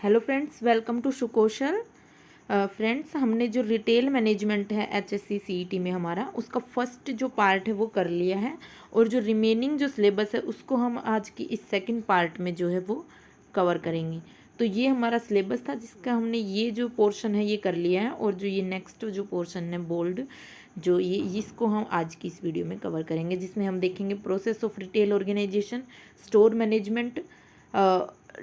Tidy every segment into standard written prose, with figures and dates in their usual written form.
Hello friends, welcome to Sukaushal. Friends, हमने जो retail management है एचएससी सीईटी में हमारा उसका फर्स्ट जो पार्ट है वो कर लिया है, और जो रिमेनिंग जो सिलेबस है उसको हम आज की इस सेकंड पार्ट में जो है वो कवर करेंगे। तो ये हमारा सिलेबस था जिसका हमने ये जो पोर्शन है ये कर लिया है, और जो ये नेक्स्ट जो पोर्शन है बोल्ड जो ये इसको हम आज की इस वीडियो में कवर करेंगे, जिसमें हम देखेंगे process of retail organization, store management,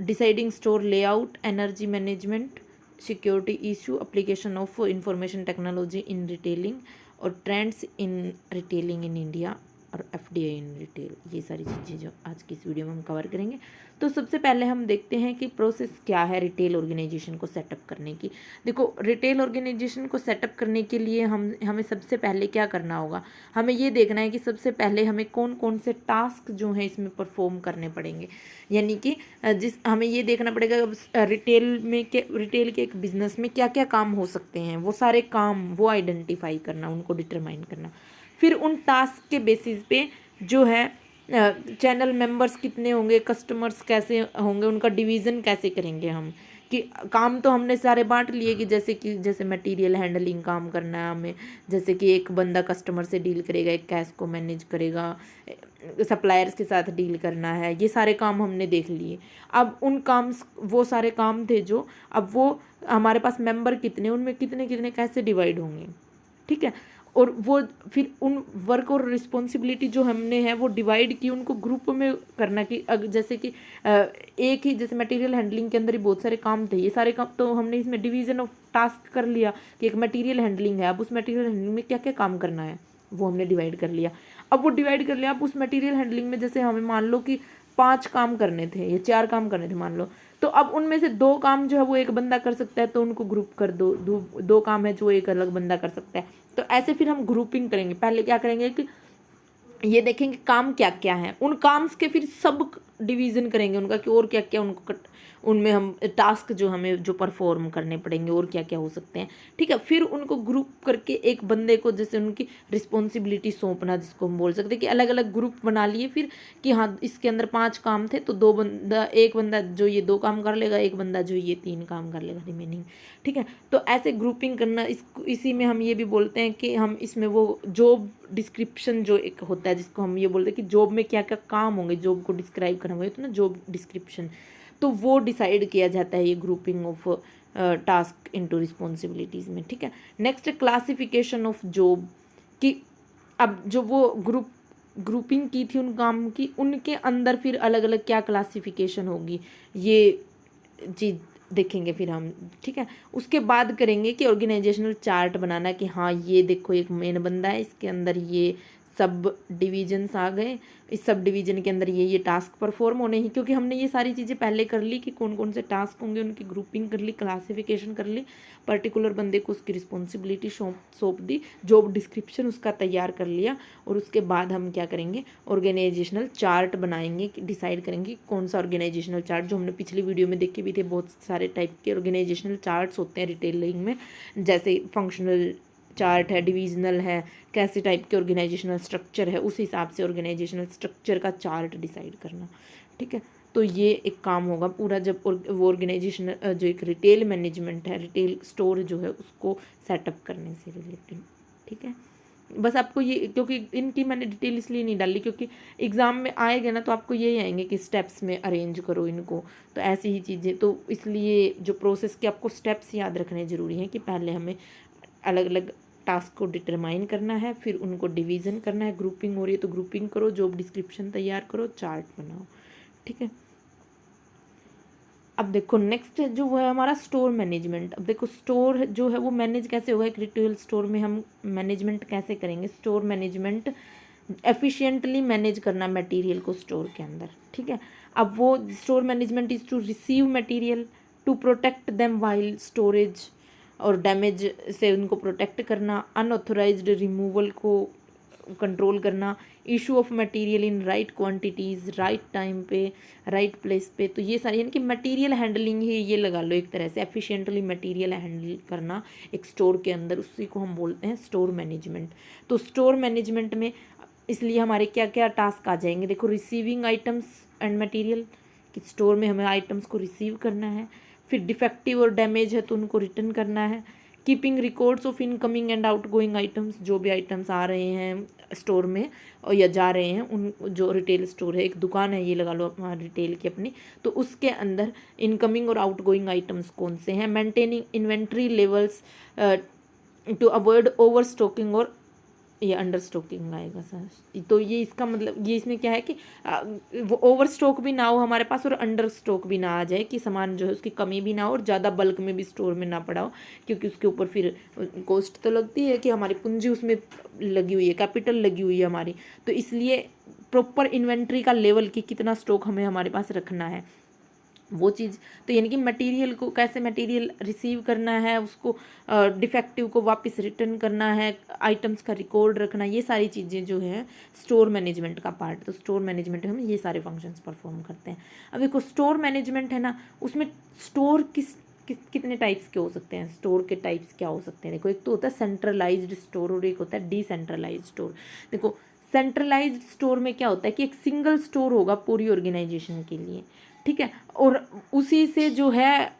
deciding store layout, energy management, security issue, application of information technology in retailing, और trends in retailing in India, और एफडीआई इन रिटेल। ये सारी चीज़ें जो आज की इस वीडियो में हम कवर करेंगे। तो सबसे पहले हम देखते हैं कि प्रोसेस क्या है रिटेल ऑर्गेनाइजेशन को सेटअप करने की। देखो, रिटेल ऑर्गेनाइजेशन को सेटअप करने के लिए हमें सबसे पहले क्या करना होगा, हमें ये देखना है कि सबसे पहले हमें कौन कौन से टास्क जो हैं इसमें परफॉर्म करने पड़ेंगे। यानी कि हमें ये देखना पड़ेगा रिटेल के एक बिजनेस में क्या क्या काम हो सकते हैं, वो सारे काम वो आइडेंटिफाई करना, उनको डिटरमाइन करना। फिर उन टास्क के बेसिस पे जो है चैनल मेंबर्स कितने होंगे, कस्टमर्स कैसे होंगे, उनका डिवीज़न कैसे करेंगे हम, कि काम तो हमने सारे बांट लिए कि जैसे मटेरियल हैंडलिंग काम करना है हमें, जैसे कि एक बंदा कस्टमर से डील करेगा, एक कैश को मैनेज करेगा, सप्लायर्स के साथ डील करना है, ये सारे काम हमने देख लिए। अब उन काम वो सारे काम थे जो, अब वो हमारे पास मेंबर कितने, उनमें कितने कितने कैसे डिवाइड होंगे, ठीक है। और वो फिर उन वर्क और रिस्पॉन्सिबिलिटी जो हमने है वो डिवाइड की, उनको ग्रुप में करना कि जैसे कि एक ही जैसे मटेरियल हैंडलिंग के अंदर ही बहुत सारे काम थे, ये सारे काम तो हमने इसमें डिवीजन ऑफ टास्क कर लिया कि एक मटेरियल हैंडलिंग है, अब उस मटेरियल हैंडलिंग में क्या क्या काम करना है वो हमने डिवाइड कर लिया। अब वो डिवाइड कर लिया, अब उस मटेरियल हैंडलिंग में जैसे हमें मान लो कि 5 काम करने थे या 4 काम करने थे मान लो, तो अब उनमें से 2 काम जो है वो एक बंदा कर सकता है, तो उनको ग्रुप कर दो काम है जो एक अलग बंदा कर सकता है। तो ऐसे फिर हम ग्रुपिंग करेंगे। पहले क्या करेंगे कि ये देखेंगे काम क्या क्या है, उन काम्स के फिर सब डिवीजन करेंगे उनका कि और क्या क्या उनको उनमें हम टास्क जो हमें जो परफॉर्म करने पड़ेंगे और क्या क्या हो सकते हैं, ठीक है। फिर उनको ग्रुप करके एक बंदे को जैसे उनकी रिस्पॉन्सिबिलिटी सौंपना, जिसको हम बोल सकते हैं कि अलग अलग ग्रुप बना लिए फिर कि हाँ इसके अंदर 5 काम थे तो एक बंदा जो ये 2 काम कर लेगा, एक बंदा जो ये 3 काम कर लेगा रिमेनिंग, ठीक है। तो ऐसे ग्रुपिंग करना, इसी में हम ये भी बोलते हैं कि हम इसमें वो जॉब डिस्क्रिप्शन जो एक होता है जिसको हम ये बोलते हैं कि जॉब में क्या क्या काम होंगे, जॉब को डिस्क्राइब करना हुआ तो ना जॉब डिस्क्रिप्शन, तो वो डिसाइड किया जाता है ये grouping of task into responsibilities में, ठीक है। नेक्स्ट क्लासिफिकेशन ऑफ जॉब, कि अब जो वो ग्रुपिंग की थी उन काम की, उनके अंदर फिर अलग अलग क्या क्लासिफिकेशन होगी ये चीज़ देखेंगे फिर हम, ठीक है। उसके बाद करेंगे कि ऑर्गेनाइजेशनल चार्ट बनाना, कि हाँ ये देखो एक मेन बंदा है, इसके अंदर ये सब डिवीजन्स आ गए, इस सब डिवीजन के अंदर ये टास्क परफॉर्म होने ही, क्योंकि हमने ये सारी चीज़ें पहले कर ली कि कौन कौन से टास्क होंगे, उनकी ग्रुपिंग कर ली, क्लासिफिकेशन कर ली, पर्टिकुलर बंदे को उसकी रिस्पॉन्सिबिलिटी सौंप दी, जॉब डिस्क्रिप्शन उसका तैयार कर लिया, और उसके बाद हम क्या करेंगे ऑर्गेनाइजेशनल चार्ट बनाएंगे, डिसाइड करेंगे कौन सा ऑर्गेनाइजेशनल चार्ट, जो हमने पिछली वीडियो में देखे भी थे, बहुत सारे टाइप के ऑर्गेनाइजेशनल चार्ट्स होते हैं रिटेलिंग में, जैसे फंक्शनल चार्ट है, डिविजनल है, कैसे टाइप के ऑर्गेनाइजेशनल स्ट्रक्चर है, उस हिसाब से ऑर्गेनाइजेशनल स्ट्रक्चर का चार्ट डिसाइड करना, ठीक है। तो ये एक काम होगा पूरा जब वो ऑर्गेनाइजेशन जो एक रिटेल मैनेजमेंट है, रिटेल स्टोर जो है उसको सेटअप करने से रिलेटेड, ठीक है। बस आपको ये, क्योंकि इनकी मैंने डिटेल इसलिए नहीं डाली क्योंकि एग्ज़ाम में आएगा ना तो आपको यही आएंगे कि स्टेप्स में अरेंज करो इनको, तो ऐसी ही चीज़ें, तो इसलिए जो प्रोसेस के आपको स्टेप्स याद रखने ज़रूरी हैं कि पहले हमें अलग अलग टास्क को डिटरमाइन करना है, फिर उनको डिवीज़न करना है, ग्रुपिंग हो रही है तो ग्रुपिंग करो, जॉब डिस्क्रिप्शन तैयार करो, चार्ट बनाओ, ठीक है। अब देखो नेक्स्ट जो है हमारा स्टोर मैनेजमेंट। अब देखो स्टोर जो है वो मैनेज कैसे होगा, एक रिटेल स्टोर में हम मैनेजमेंट कैसे करेंगे, स्टोर मैनेजमेंट एफिशिएंटली मैनेज करना मटेरियल को स्टोर के अंदर, ठीक है। अब वो store management is to receive material, to protect them while storage, और डैमेज से उनको प्रोटेक्ट करना, अनऑथोराइज्ड रिमूवल को कंट्रोल करना, issue of material in right quantities, right time पे, राइट प्लेस पे, तो ये सारी यानी कि मटेरियल हैंडलिंग ही ये लगा लो एक तरह से, एफिशिएंटली मटेरियल हैंडल करना एक स्टोर के अंदर, उसी को हम बोलते हैं स्टोर मैनेजमेंट। तो स्टोर मैनेजमेंट में इसलिए हमारे क्या क्या टास्क आ जाएंगे, देखो रिसीविंग आइटम्स एंड मटेरियल, कि स्टोर में हमें आइटम्स को रिसीव करना है, फिर डिफेक्टिव और डैमेज है तो उनको रिटर्न करना है। Keeping records of incoming and outgoing items, जो भी आइटम्स आ रहे हैं स्टोर में और या जा रहे हैं, उन जो रिटेल स्टोर है, एक दुकान है ये लगा लो रिटेल की अपनी, तो उसके अंदर इनकमिंग और आउटगोइंग आइटम्स कौन से हैं। Maintaining inventory levels to avoid overstocking, और ये अंडर स्टॉकिंग आएगा सर। तो ये इसका मतलब ये इसमें क्या है कि वो ओवर स्टॉक भी ना हो हमारे पास और अंडर स्टॉक भी ना आ जाए, कि सामान जो है उसकी कमी भी ना हो और ज़्यादा बल्क में भी स्टोर में ना पड़ा हो, क्योंकि उसके ऊपर फिर कॉस्ट तो लगती है कि हमारी पूंजी उसमें लगी हुई है, कैपिटल लगी हुई है हमारी। तो इसलिए प्रॉपर इन्वेंट्री का लेवल कि कितना स्टॉक हमें हमारे पास रखना है वो चीज़। तो यानी कि मटेरियल को कैसे मटेरियल रिसीव करना है, उसको डिफेक्टिव को वापस रिटर्न करना है, आइटम्स का रिकॉर्ड रखना, ये सारी चीज़ें जो है स्टोर मैनेजमेंट का पार्ट। तो स्टोर मैनेजमेंट में हम ये सारे फंक्शंस परफॉर्म करते हैं। अब देखो स्टोर मैनेजमेंट है ना, उसमें स्टोर कितने टाइप्स के हो सकते हैं, स्टोर के टाइप्स क्या हो सकते हैं। देखो एक तो होता है सेंट्रलाइज्ड स्टोर और एक होता है डिसेंट्रलाइज्ड स्टोर। देखो सेंट्रलाइज्ड स्टोर में क्या होता है कि एक सिंगल स्टोर होगा पूरी ऑर्गेनाइजेशन के लिए, ठीक है, और उसी से जो है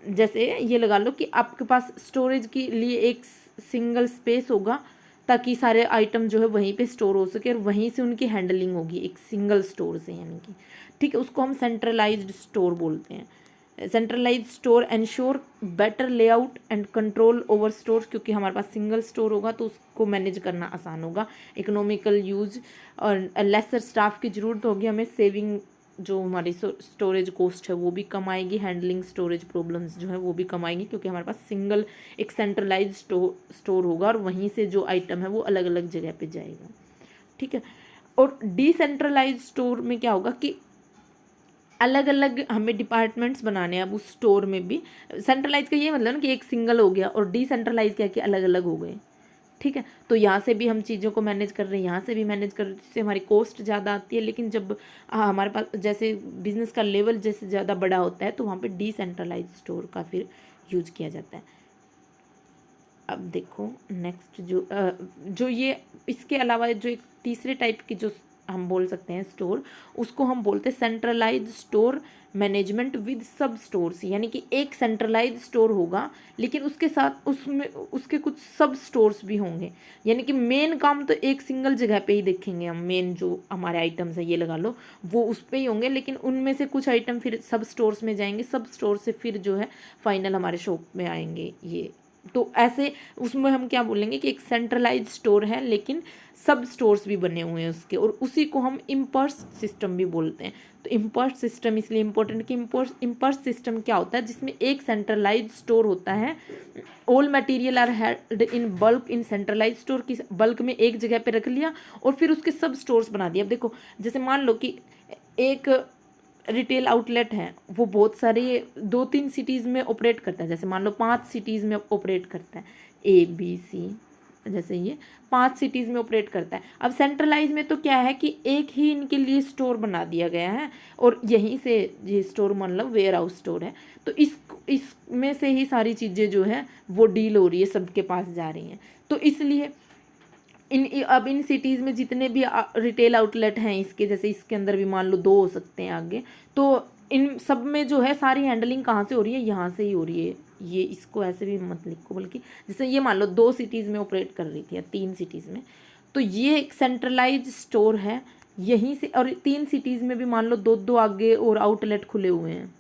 जैसे ये लगा लो कि आपके पास स्टोरेज के लिए एक सिंगल स्पेस होगा ताकि सारे आइटम जो है वहीं पे स्टोर हो सके और वहीं से उनकी हैंडलिंग होगी एक सिंगल स्टोर से, यानी कि ठीक है, उसको हम सेंट्रलाइज्ड स्टोर बोलते हैं। Centralised store ensure better layout and control over store, क्योंकि हमारे पास सिंगल स्टोर होगा तो उसको मैनेज करना आसान होगा, इकोनॉमिकल यूज और लेसर स्टाफ की ज़रूरत होगी हमें, सेविंग जो हमारी स्टोरेज कॉस्ट है वो भी कम आएगी, हैंडलिंग स्टोरेज प्रॉब्लम्स जो है वो भी कम आएंगी, क्योंकि हमारे पास सिंगल एक सेंट्रलाइज स्टोर होगा और वहीं से जो आइटम है वो अलग अलग जगह पे जाएगा, ठीक है। और डिसेंट्रलाइज स्टोर में क्या होगा कि अलग अलग हमें डिपार्टमेंट्स बनाने हैं अब उस स्टोर में भी। सेंट्रलाइज का ये मतलब ना कि एक सिंगल हो गया, और डिसेंट्रलाइज क्या कि अलग अलग हो गए, ठीक है। तो यहाँ से भी हम चीज़ों को मैनेज कर रहे हैं, यहाँ से भी मैनेज कर रहे हैं, जिससे हमारी कॉस्ट ज़्यादा आती है। लेकिन जब हमारे पास जैसे बिजनेस का लेवल जैसे ज़्यादा बड़ा होता है तो वहाँ पे डिसेंट्रलाइज स्टोर का फिर यूज किया जाता है। अब देखो नेक्स्ट जो ये इसके अलावा जो एक तीसरे टाइप की जो हम बोल सकते हैं स्टोर, उसको हम बोलते हैं सेंट्रलाइज स्टोर मैनेजमेंट विद सब स्टोर्स, यानी कि एक सेंट्रलाइज स्टोर होगा लेकिन उसके साथ उसमें उसके कुछ सब स्टोर्स भी होंगे, यानी कि मेन काम तो एक सिंगल जगह पे ही देखेंगे हम, मेन जो हमारे आइटम्स है ये लगा लो वो उस पर ही होंगे, लेकिन उनमें से कुछ आइटम फिर सब स्टोर्स में जाएंगे, सब स्टोर से फिर जो है फाइनल हमारे शॉप में आएंगे ये। तो ऐसे उसमें हम क्या बोलेंगे कि एक सेंट्रलाइज स्टोर है लेकिन सब स्टोर्स भी बने हुए हैं उसके, और उसी को हम इम्पर्स सिस्टम भी बोलते हैं। तो इम्पर्स सिस्टम इसलिए इम्पोर्टेंट कि इम्पर्स सिस्टम क्या होता है, जिसमें एक सेंट्रलाइज स्टोर होता है, all material are held in bulk in centralise store, की बल्क में एक जगह पे रख लिया और फिर उसके सब स्टोर्स बना दिया। अब देखो जैसे मान लो कि एक रिटेल आउटलेट है, वो बहुत सारे 2-3 सिटीज़ में ऑपरेट करता है, जैसे मान लो 5 सिटीज़ में ऑपरेट करता है, ABC, जैसे ये 5 सिटीज़ में ऑपरेट करता है। अब सेंट्रलाइज में तो क्या है कि एक ही इनके लिए स्टोर बना दिया गया है और यहीं से ये स्टोर मतलब वेयर हाउस स्टोर है, तो इसमें से ही सारी चीज़ें जो है वो डील हो रही है, सबके पास जा रही हैं। तो इसलिए अब इन सिटीज़ में जितने भी रिटेल आउटलेट हैं इसके, जैसे इसके अंदर भी मान लो 2 हो सकते हैं आगे, तो इन सब में जो है सारी हैंडलिंग कहाँ से हो रही है, यहाँ से ही हो रही है। ये इसको ऐसे भी मत लिखो, बल्कि जैसे ये मान लो 2 सिटीज़ में ऑपरेट कर रही थी या 3 सिटीज़ में, तो ये एक सेंट्रलाइज स्टोर है यहीं से, और 3 सिटीज़ में भी मान लो 2-2 आगे और आउटलेट खुले हुए हैं,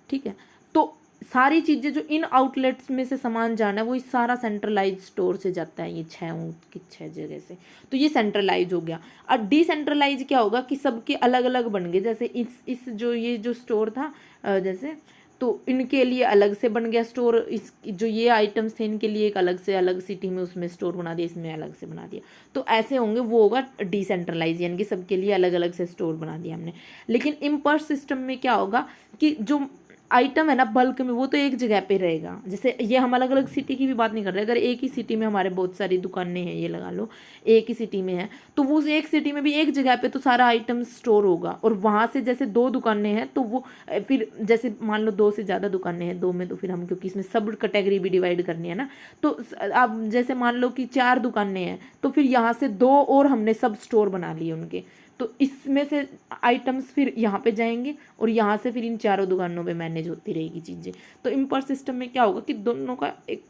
ठीक है। तो सारी चीज़ें जो इन आउटलेट्स में से सामान जाना है वो इस सारा सेंट्रलाइज स्टोर से जाता है, ये 6 जगह से, तो ये सेंट्रलाइज हो गया। और डिसेंट्रलाइज क्या होगा कि सबके अलग अलग बन गए, जैसे इस जो ये जो स्टोर था जैसे, तो इनके लिए अलग से बन गया स्टोर, इस जो ये आइटम्स थे इनके लिए एक अलग से अलग सिटी में उसमें स्टोर बना दिया, इसमें अलग से बना दिया, तो ऐसे होंगे, वो होगा डिसेंट्रलाइज, यानी कि सबके लिए अलग अलग से स्टोर बना दिया हमने। लेकिन इम्पर्स सिस्टम में क्या होगा कि जो आइटम है ना बल्क में वो तो एक जगह पे रहेगा, जैसे ये हम अलग अलग सिटी की भी बात नहीं कर रहे, अगर एक ही सिटी में हमारे बहुत सारी दुकानें हैं, ये लगा लो एक ही सिटी में है, तो वो एक सिटी में भी एक जगह पे तो सारा आइटम स्टोर होगा, और वहाँ से जैसे 2 दुकानें हैं तो वो फिर जैसे मान लो 2 से ज़्यादा दुकानें हैं, 2 में तो फिर हम क्योंकि इसमें सब कैटेगरी भी डिवाइड करनी है ना, तो अब जैसे मान लो कि 4 दुकानें हैं तो फिर यहाँ से 2 और हमने सब स्टोर बना लिए उनके, तो इसमें से आइटम्स फिर यहाँ पे जाएंगे और यहाँ से फिर इन चारों दुकानों पे मैनेज होती रहेगी चीज़ें। तो इम्पोर्ट सिस्टम में क्या होगा कि दोनों का एक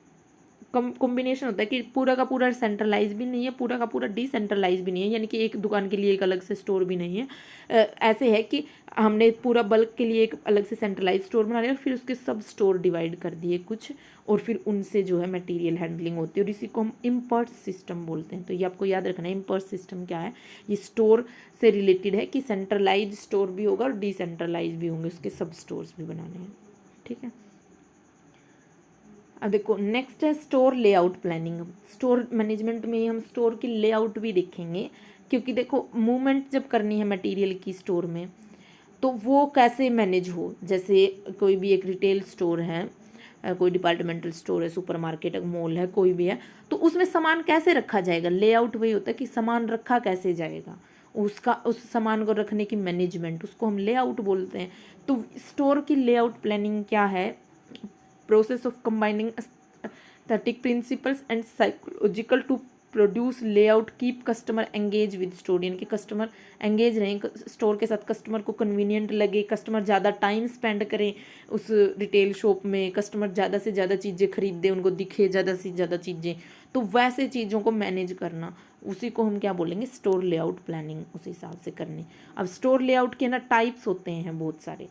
कॉम्बिनेशन होता है कि पूरा का पूरा सेंट्रलाइज भी नहीं है, पूरा का पूरा डिसेंट्रलाइज भी नहीं है, यानी कि एक दुकान के लिए एक अलग से स्टोर भी नहीं है। ऐसे है कि हमने पूरा बल्क के लिए एक अलग से सेंट्रलाइज स्टोर बना लिया और फिर उसके सब स्टोर डिवाइड कर दिए कुछ, और फिर उनसे जो है मटेरियल हैंडलिंग होती है, और इसी को हम इम्पोर्ट सिस्टम बोलते हैं। तो ये आपको याद रखना है, इम्पोर्ट सिस्टम क्या है। ये स्टोर से रिलेटेड है कि सेंट्रलाइज स्टोर भी होगा और डिसेंट्रलाइज भी होंगे, उसके सब स्टोर्स भी बनाने हैं। ठीक है, अब देखो नेक्स्ट है store layout planning. Store management में हम स्टोर की लेआउट भी देखेंगे, क्योंकि देखो मूवमेंट जब करनी है मटेरियल की स्टोर में तो वो कैसे मैनेज हो। जैसे कोई भी एक रिटेल स्टोर है, कोई डिपार्टमेंटल स्टोर है, सुपरमार्केट है, मॉल है, कोई भी है, तो उसमें सामान कैसे रखा जाएगा। लेआउट वही होता है कि सामान रखा कैसे जाएगा, उसका उस सामान को रखने की मैनेजमेंट, उसको हम लेआउट बोलते हैं। तो स्टोर की लेआउट प्लानिंग क्या है, process of combining aesthetic principles and psychological to produce layout keep customer engage with store, यानी कि कस्टमर एंगेज रहें स्टोर के साथ, कस्टमर को कन्वीनियंट लगे, कस्टमर ज़्यादा टाइम स्पेंड करें उस रिटेल शॉप में, कस्टमर ज़्यादा से ज़्यादा चीज़ें खरीदे, उनको दिखे ज़्यादा से ज़्यादा चीज़ें। तो वैसे चीज़ों को मैनेज करना, उसी को हम क्या बोलेंगे, स्टोर लेआउट प्लानिंग, उस हिसाब से करनी। अब स्टोर लेआउट के ना टाइप्स होते हैं बहुत सारे।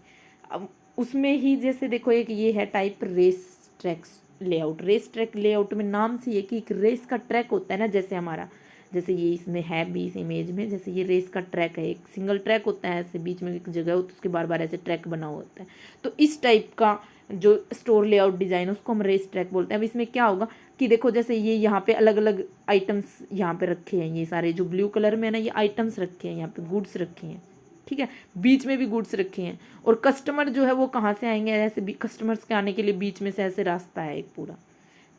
अब उसमें ही जैसे देखो एक ये है type race tracks layout. Race track layout में नाम से ये कि एक रेस का ट्रैक होता है ना, जैसे हमारा, जैसे ये इसमें है भी इस इमेज में, जैसे ये रेस का ट्रैक है, एक सिंगल ट्रैक होता है, ऐसे बीच में एक जगह हो तो उसके बार बार ऐसे ट्रैक बना होता है। तो इस टाइप का जो स्टोर लेआउट डिज़ाइन उसको हम रेस ट्रैक बोलते हैं। अब इसमें क्या होगा कि देखो जैसे ये यहाँ पे अलग अलग आइटम्स यहाँ पे रखे हैं, ये सारे जो ब्लू कलर में है ना, ये आइटम्स रखे हैं, यहाँ पे गुड्स रखे हैं, ठीक है, बीच में भी गुड्स रखे हैं, और कस्टमर जो है वो कहाँ से आएंगे, ऐसे भी कस्टमर्स के आने के लिए बीच में से ऐसे रास्ता है एक पूरा,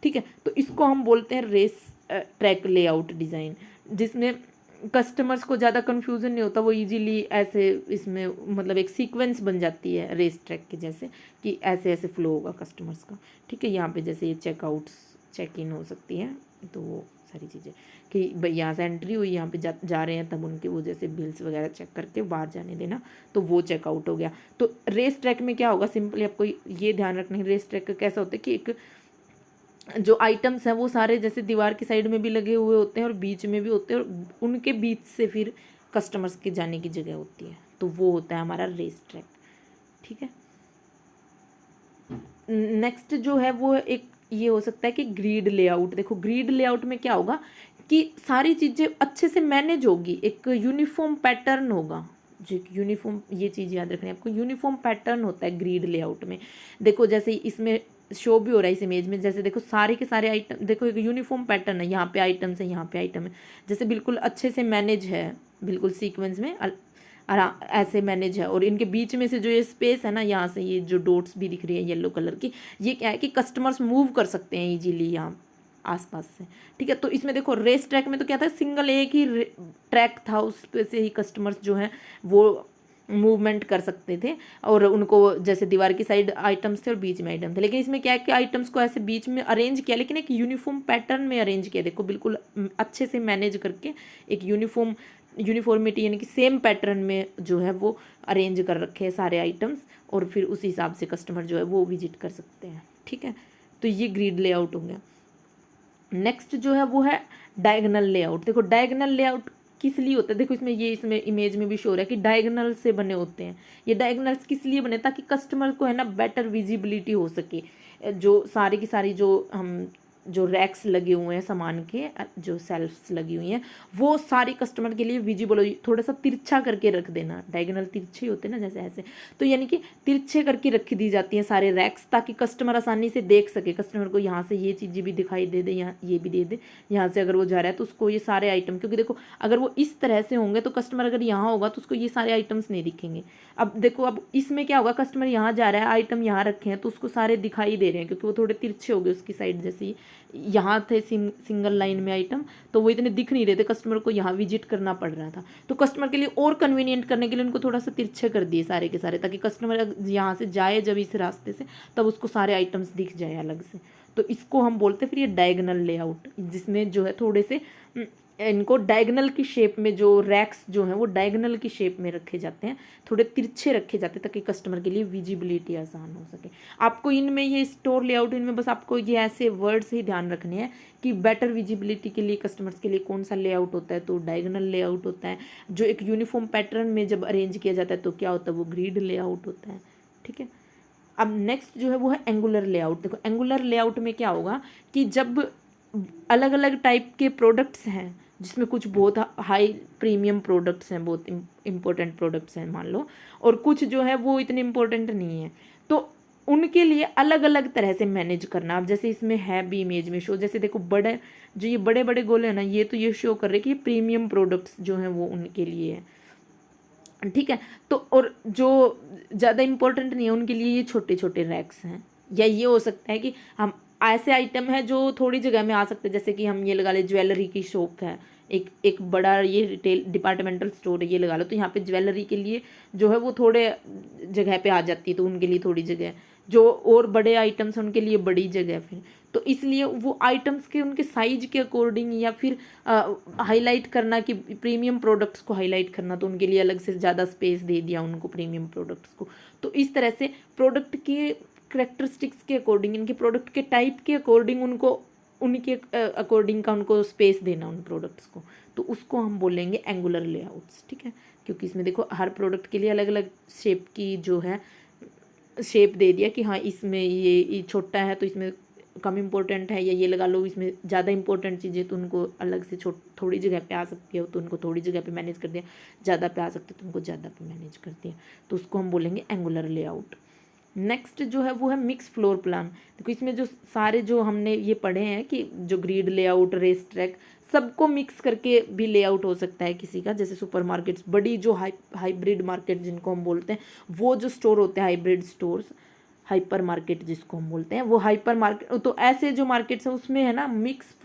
ठीक है। तो इसको हम बोलते हैं रेस ट्रैक लेआउट डिज़ाइन, जिसमें कस्टमर्स को ज़्यादा कन्फ्यूज़न नहीं होता, वो इजीली ऐसे इसमें मतलब एक सीक्वेंस बन जाती है रेस ट्रैक के जैसे, कि ऐसे ऐसे फ्लो होगा कस्टमर्स का, ठीक है। यहाँ पे जैसे ये चेकआउट्स चेक इन हो सकती है, तो वो सारी चीज़ें कि भाई यहाँ से एंट्री हुई, यहाँ पे जा रहे हैं, तब उनके वो जैसे बिल्स वगैरह चेक करके बाहर जाने देना, तो वो चेकआउट हो गया। तो रेस ट्रैक में क्या होगा, सिंपली आपको ये ध्यान रखना है, रेस ट्रैक का कैसा होता है कि एक जो आइटम्स हैं वो सारे जैसे दीवार की साइड में भी लगे हुए होते हैं और बीच में भी होते हैं, और उनके बीच से फिर कस्टमर्स के जाने की जगह होती है, तो वो होता है हमारा रेस ट्रैक, ठीक है। नेक्स्ट जो है वो एक ये हो सकता है कि ग्रिड लेआउट। देखो ग्रिड लेआउट में क्या होगा कि सारी चीज़ें अच्छे से मैनेज होगी, एक यूनिफॉर्म पैटर्न होगा, जो यूनिफॉर्म, ये चीज़ याद रखनी है आपको, यूनिफॉर्म पैटर्न होता है ग्रिड लेआउट में। देखो जैसे इसमें शो भी हो रहा है इस इमेज में, जैसे देखो सारे के सारे आइटम, देखो एक यूनिफॉर्म पैटर्न है, यहाँ पे आइटम्स है, यहाँ पे आइटम है, जैसे बिल्कुल अच्छे से मैनेज है, बिल्कुल सीक्वेंस में ऐसे मैनेज है। और इनके बीच में से जो ये स्पेस है ना, यहाँ से ये जो डॉट्स भी दिख रही है येलो कलर की, ये क्या है कि कस्टमर्स मूव कर सकते हैं इजीली यहाँ आसपास से, ठीक है। तो इसमें देखो रेस ट्रैक में तो क्या था, सिंगल एक ही ट्रैक था, उस पे से ही कस्टमर्स जो हैं वो मूवमेंट कर सकते थे, और उनको जैसे दीवार की साइड आइटम्स थे और बीच में आइटम थे। लेकिन इसमें क्या है कि आइटम्स को ऐसे बीच में अरेंज किया, लेकिन एक यूनिफॉर्म पैटर्न में अरेंज किया, देखो बिल्कुल अच्छे से मैनेज करके एक यूनिफॉर्मिटी यानी कि सेम पैटर्न में जो है वो अरेंज कर रखे हैं सारे आइटम्स, और फिर उस हिसाब से कस्टमर जो है वो विजिट कर सकते हैं, ठीक है। तो ये ग्रिड लेआउट हो गया। नेक्स्ट जो है वो है डायगोनल लेआउट। देखो डायगोनल लेआउट किस लिए होता है, देखो इसमें इमेज में भी शो हो रहा है कि डायगोनल से बने होते हैं। ये डायगोनल्स किस लिए बने, ताकि कस्टमर को है ना बेटर विजिबिलिटी हो सके। जो सारी की सारी जो रैक्स लगे हुए हैं सामान के, जो सेल्फ्स लगी हुई हैं, वो सारी कस्टमर के लिए विजिबल हो, थोड़ा सा तिरछा करके रख देना, डायगोनल तिरछे होते हैं ना जैसे ऐसे, तो यानी कि तिरछे करके रख दी जाती हैं सारे रैक्स, ताकि कस्टमर आसानी से देख सके, कस्टमर को यहाँ से ये चीज़ें भी दिखाई दे दे, यहाँ ये भी दे दे, यहाँ से अगर वो जा रहा है तो उसको ये सारे आइटम, क्योंकि देखो अगर वो इस तरह से होंगे तो कस्टमर अगर यहाँ होगा तो उसको ये सारे आइटम्स नहीं दिखेंगे। अब देखो अब इसमें क्या होगा, कस्टमर यहाँ जा रहा है, आइटम यहाँ रखे हैं, तो उसको सारे दिखाई दे रहे हैं, क्योंकि वो थोड़े तिरछे हो गए उसकी साइड, जैसे यहाँ थे सिंगल लाइन में आइटम, तो वो इतने दिख नहीं रहे थे, कस्टमर को यहाँ विजिट करना पड़ रहा था। तो कस्टमर के लिए और कन्वीनियंट करने के लिए उनको थोड़ा सा तिरछे कर दिए सारे के सारे, ताकि कस्टमर यहाँ से जाए जब इस रास्ते से, तब उसको सारे आइटम्स दिख जाए अलग से। तो इसको हम बोलते हैं फिर ये डायगोनल लेआउट, जिसमें जो है थोड़े से इनको डायगनल की शेप में, जो रैक्स जो हैं वो डायगनल की शेप में रखे जाते हैं, थोड़े तिरछे रखे जाते हैं, ताकि कस्टमर के लिए विजिबिलिटी आसान हो सके। आपको इनमें ये स्टोर लेआउट, इनमें बस आपको ये ऐसे वर्ड्स ही ध्यान रखने हैं कि बेटर विजिबिलिटी के लिए कस्टमर्स के लिए कौन सा लेआउट होता है, तो डायगनल लेआउट होता है। जो एक यूनिफॉर्म पैटर्न में जब अरेंज किया जाता है तो क्या होता है, वो ग्रिड लेआउट होता है। ठीक है, अब नेक्स्ट जो है वो है एंगुलर लेआउट। देखो एंगुलर लेआउट में क्या होगा कि जब अलग अलग टाइप के प्रोडक्ट्स हैं, जिसमें कुछ बहुत हाई प्रीमियम प्रोडक्ट्स हैं, बहुत इम्पोर्टेंट प्रोडक्ट्स हैं मान लो, और कुछ जो है वो इतने इम्पोर्टेंट नहीं है, तो उनके लिए अलग अलग तरह से मैनेज करना। अब जैसे इसमें है भी इमेज में शो, जैसे देखो बड़े जो ये बड़े बड़े गोले हैं ना, ये तो ये शो कर रहे हैं कि ये प्रीमियम प्रोडक्ट्स जो हैं वो उनके लिए है। ठीक है, तो और जो ज़्यादा इम्पोर्टेंट नहीं है उनके लिए ये छोटे छोटे रैक्स हैं। या ये हो सकता है कि हम ऐसे आइटम है जो थोड़ी जगह में आ सकते हैं, जैसे कि हम ये लगा ले ज्वेलरी की शॉप है, एक बड़ा ये रिटेल डिपार्टमेंटल स्टोर है, ये लगा लो, तो यहाँ पे ज्वेलरी के लिए जो है वो थोड़े जगह पे आ जाती है, तो उनके लिए थोड़ी जगह, जो और बड़े आइटम्स हैं उनके लिए बड़ी जगह फिर, तो इसलिए वो आइटम्स के उनके साइज के अकॉर्डिंग, या फिर हाईलाइट करना कि प्रीमियम प्रोडक्ट्स को हाईलाइट करना, तो उनके लिए अलग से ज़्यादा स्पेस दे दिया उनको प्रीमियम प्रोडक्ट्स को। तो इस तरह से प्रोडक्ट के करेक्टरिस्टिक्स के अकॉर्डिंग, इनके प्रोडक्ट के टाइप के अकॉर्डिंग उनको, उनके अकॉर्डिंग का उनको स्पेस देना उन प्रोडक्ट्स को, तो उसको हम बोलेंगे एंगुलर लेआउट्स। ठीक है, क्योंकि इसमें देखो हर प्रोडक्ट के लिए अलग अलग शेप की जो है शेप दे दिया कि हाँ इसमें ये छोटा है तो इसमें कम इम्पोर्टेंट है, या ये लगा लो इसमें ज़्यादा इंपॉर्टेंट चीज़ें तो उनको अलग से थोड़ी जगह पे आ सकती है, तो उनको थोड़ी जगह पे मैनेज कर दिया, ज़्यादा पे आ सकते तो उनको ज़्यादा पे मैनेज कर दिया, तो उसको हम बोलेंगे एंगुलर लेआउट। नेक्स्ट जो है वो है मिक्स फ्लोर प्लान। देखो इसमें जो सारे जो हमने ये पढ़े हैं कि जो ग्रिड लेआउट, रेस ट्रैक, सबको मिक्स करके भी लेआउट हो सकता है किसी का। जैसे सुपरमार्केट्स, बड़ी जो हाइब्रिड मार्केट जिनको हम बोलते हैं, वो जो स्टोर होते हैं हाइब्रिड स्टोर्स, हाइपर मार्केट जिसको हम बोलते हैं, वो हाइपर मार्केट, तो ऐसे जो मार्केट्स हैं उसमें है ना मिक्स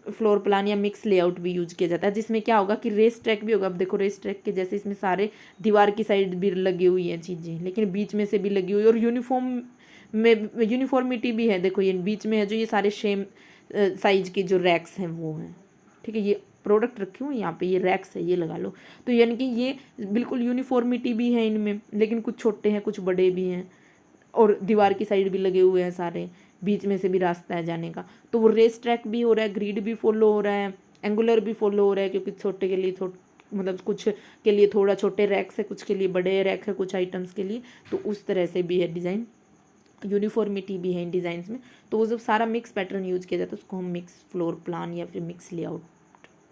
फ्लोर प्लान या मिक्स लेआउट भी यूज किया जाता है, जिसमें क्या होगा कि रेस ट्रैक भी होगा। अब देखो रेस ट्रैक के जैसे इसमें सारे दीवार की साइड भी लगी हुई हैं चीज़ें, लेकिन बीच में से भी लगी हुई, और यूनिफॉर्मिटी भी है। देखो ये बीच में है जो ये सारे सेम साइज के जो रैक्स हैं वो हैं। ठीक है, ये प्रोडक्ट रखे हुए यहाँ पे, ये रैक्स है, ये लगा लो, तो यानी कि ये बिल्कुल यूनिफॉर्मिटी भी है इनमें, लेकिन कुछ छोटे हैं कुछ बड़े भी हैं, और दीवार की साइड भी लगे हुए हैं सारे, बीच में से भी रास्ता है जाने का, तो वो रेस ट्रैक भी हो रहा है, ग्रिड भी फॉलो हो रहा है, एंगुलर भी फॉलो हो रहा है, क्योंकि छोटे के लिए मतलब कुछ के लिए थोड़ा छोटे रैक्स है, कुछ के लिए बड़े रैक है कुछ आइटम्स के लिए, तो उस तरह से भी है डिज़ाइन, यूनिफॉर्मिटी भी है इन डिज़ाइंस में। तो वो जब सारा मिक्स पैटर्न यूज किया जाता है उसको हम मिक्स फ्लोर प्लान या फिर मिक्स लेआउट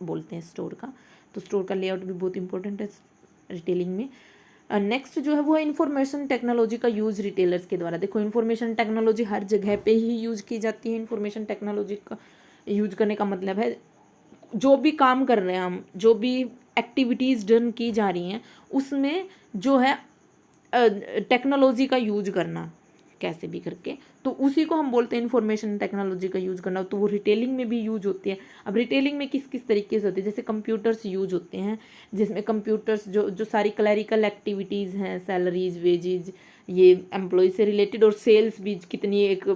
बोलते हैं स्टोर का। तो स्टोर का लेआउट भी बहुत इंपॉर्टेंट है रिटेलिंग में। नेक्स्ट जो है वो है इंफॉर्मेशन टेक्नोलॉजी का यूज़ रिटेलर्स के द्वारा। देखो इंफॉर्मेशन टेक्नोलॉजी हर जगह पे ही यूज़ की जाती है। इंफॉर्मेशन टेक्नोलॉजी का यूज करने का मतलब है जो भी काम कर रहे हैं हम, जो भी एक्टिविटीज़ डन की जा रही हैं उसमें जो है टेक्नोलॉजी का यूज करना कैसे भी करके, तो उसी को हम बोलते हैं इंफॉर्मेशन टेक्नोलॉजी का यूज़ करना। तो वो रिटेलिंग में भी यूज होती है। अब रिटेलिंग में किस किस तरीके से होती है, जैसे कंप्यूटर्स यूज होते हैं, जिसमें कंप्यूटर्स जो सारी क्लैरिकल एक्टिविटीज़ हैं, सैलरीज, वेजेज, ये एम्प्लॉय से रिलेटेड, और सेल्स भी कितनी, एक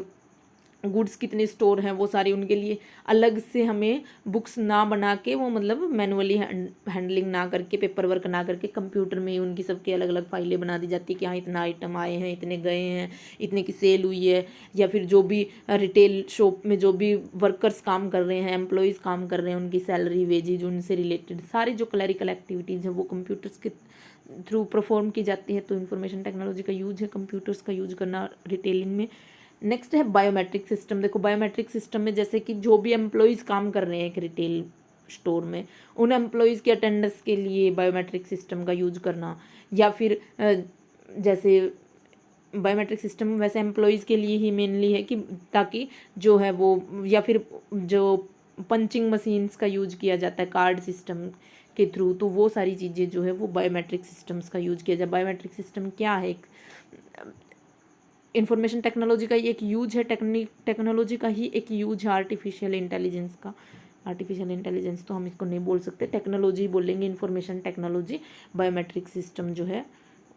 गुड्स कितने स्टोर हैं, वो सारी उनके लिए अलग से हमें बुक्स ना बना के, वो मतलब मैनुअली हैंडलिंग ना करके, पेपर वर्क ना करके, कंप्यूटर में ही उनकी सबके अलग अलग फाइलें बना दी जाती है कि हाँ इतना आइटम आए हैं, इतने गए हैं, इतने की सेल हुई है, या फिर जो भी रिटेल शॉप में जो भी वर्कर्स काम कर रहे हैं, एम्प्लॉयज़ काम कर रहे हैं, उनकी सैलरी, वेजेज, उनसे रिलेटेड सारी जो क्लैरिकल एक्टिविटीज़ हैं वो कंप्यूटर्स के थ्रू परफॉर्म की जाती है। तो इंफॉर्मेशन टेक्नोलॉजी का यूज है कंप्यूटर्स का यूज करना रिटेलिंग में। नेक्स्ट है बायोमेट्रिक सिस्टम। देखो बायोमेट्रिक सिस्टम में जैसे कि जो भी एम्प्लॉयज़ काम कर रहे हैं एक रिटेल स्टोर में, उन एम्प्लॉयज़ के अटेंडेंस के लिए बायोमेट्रिक सिस्टम का यूज करना, या फिर जैसे बायोमेट्रिक सिस्टम वैसे एम्प्लॉयज़ के लिए ही मेनली है कि ताकि जो है वो, या फिर जो पंचिंग मशीन्स का यूज किया जाता है कार्ड सिस्टम के थ्रू, तो वो सारी चीज़ें जो है वो बायोमेट्रिक सिस्टम्स का यूज किया जाए। बायोमेट्रिक सिस्टम क्या है, एक इंफॉर्मेशन टेक्नोलॉजी का ही एक यूज है, टेक्नोलॉजी का ही एक यूज है आर्टिफिशियल इंटेलिजेंस का। आर्टिफिशियल इंटेलिजेंस तो हम इसको नहीं बोल सकते, टेक्नोलॉजी बोलेंगे। इंफॉर्मेशन टेक्नोलॉजी बायोमेट्रिक सिस्टम जो है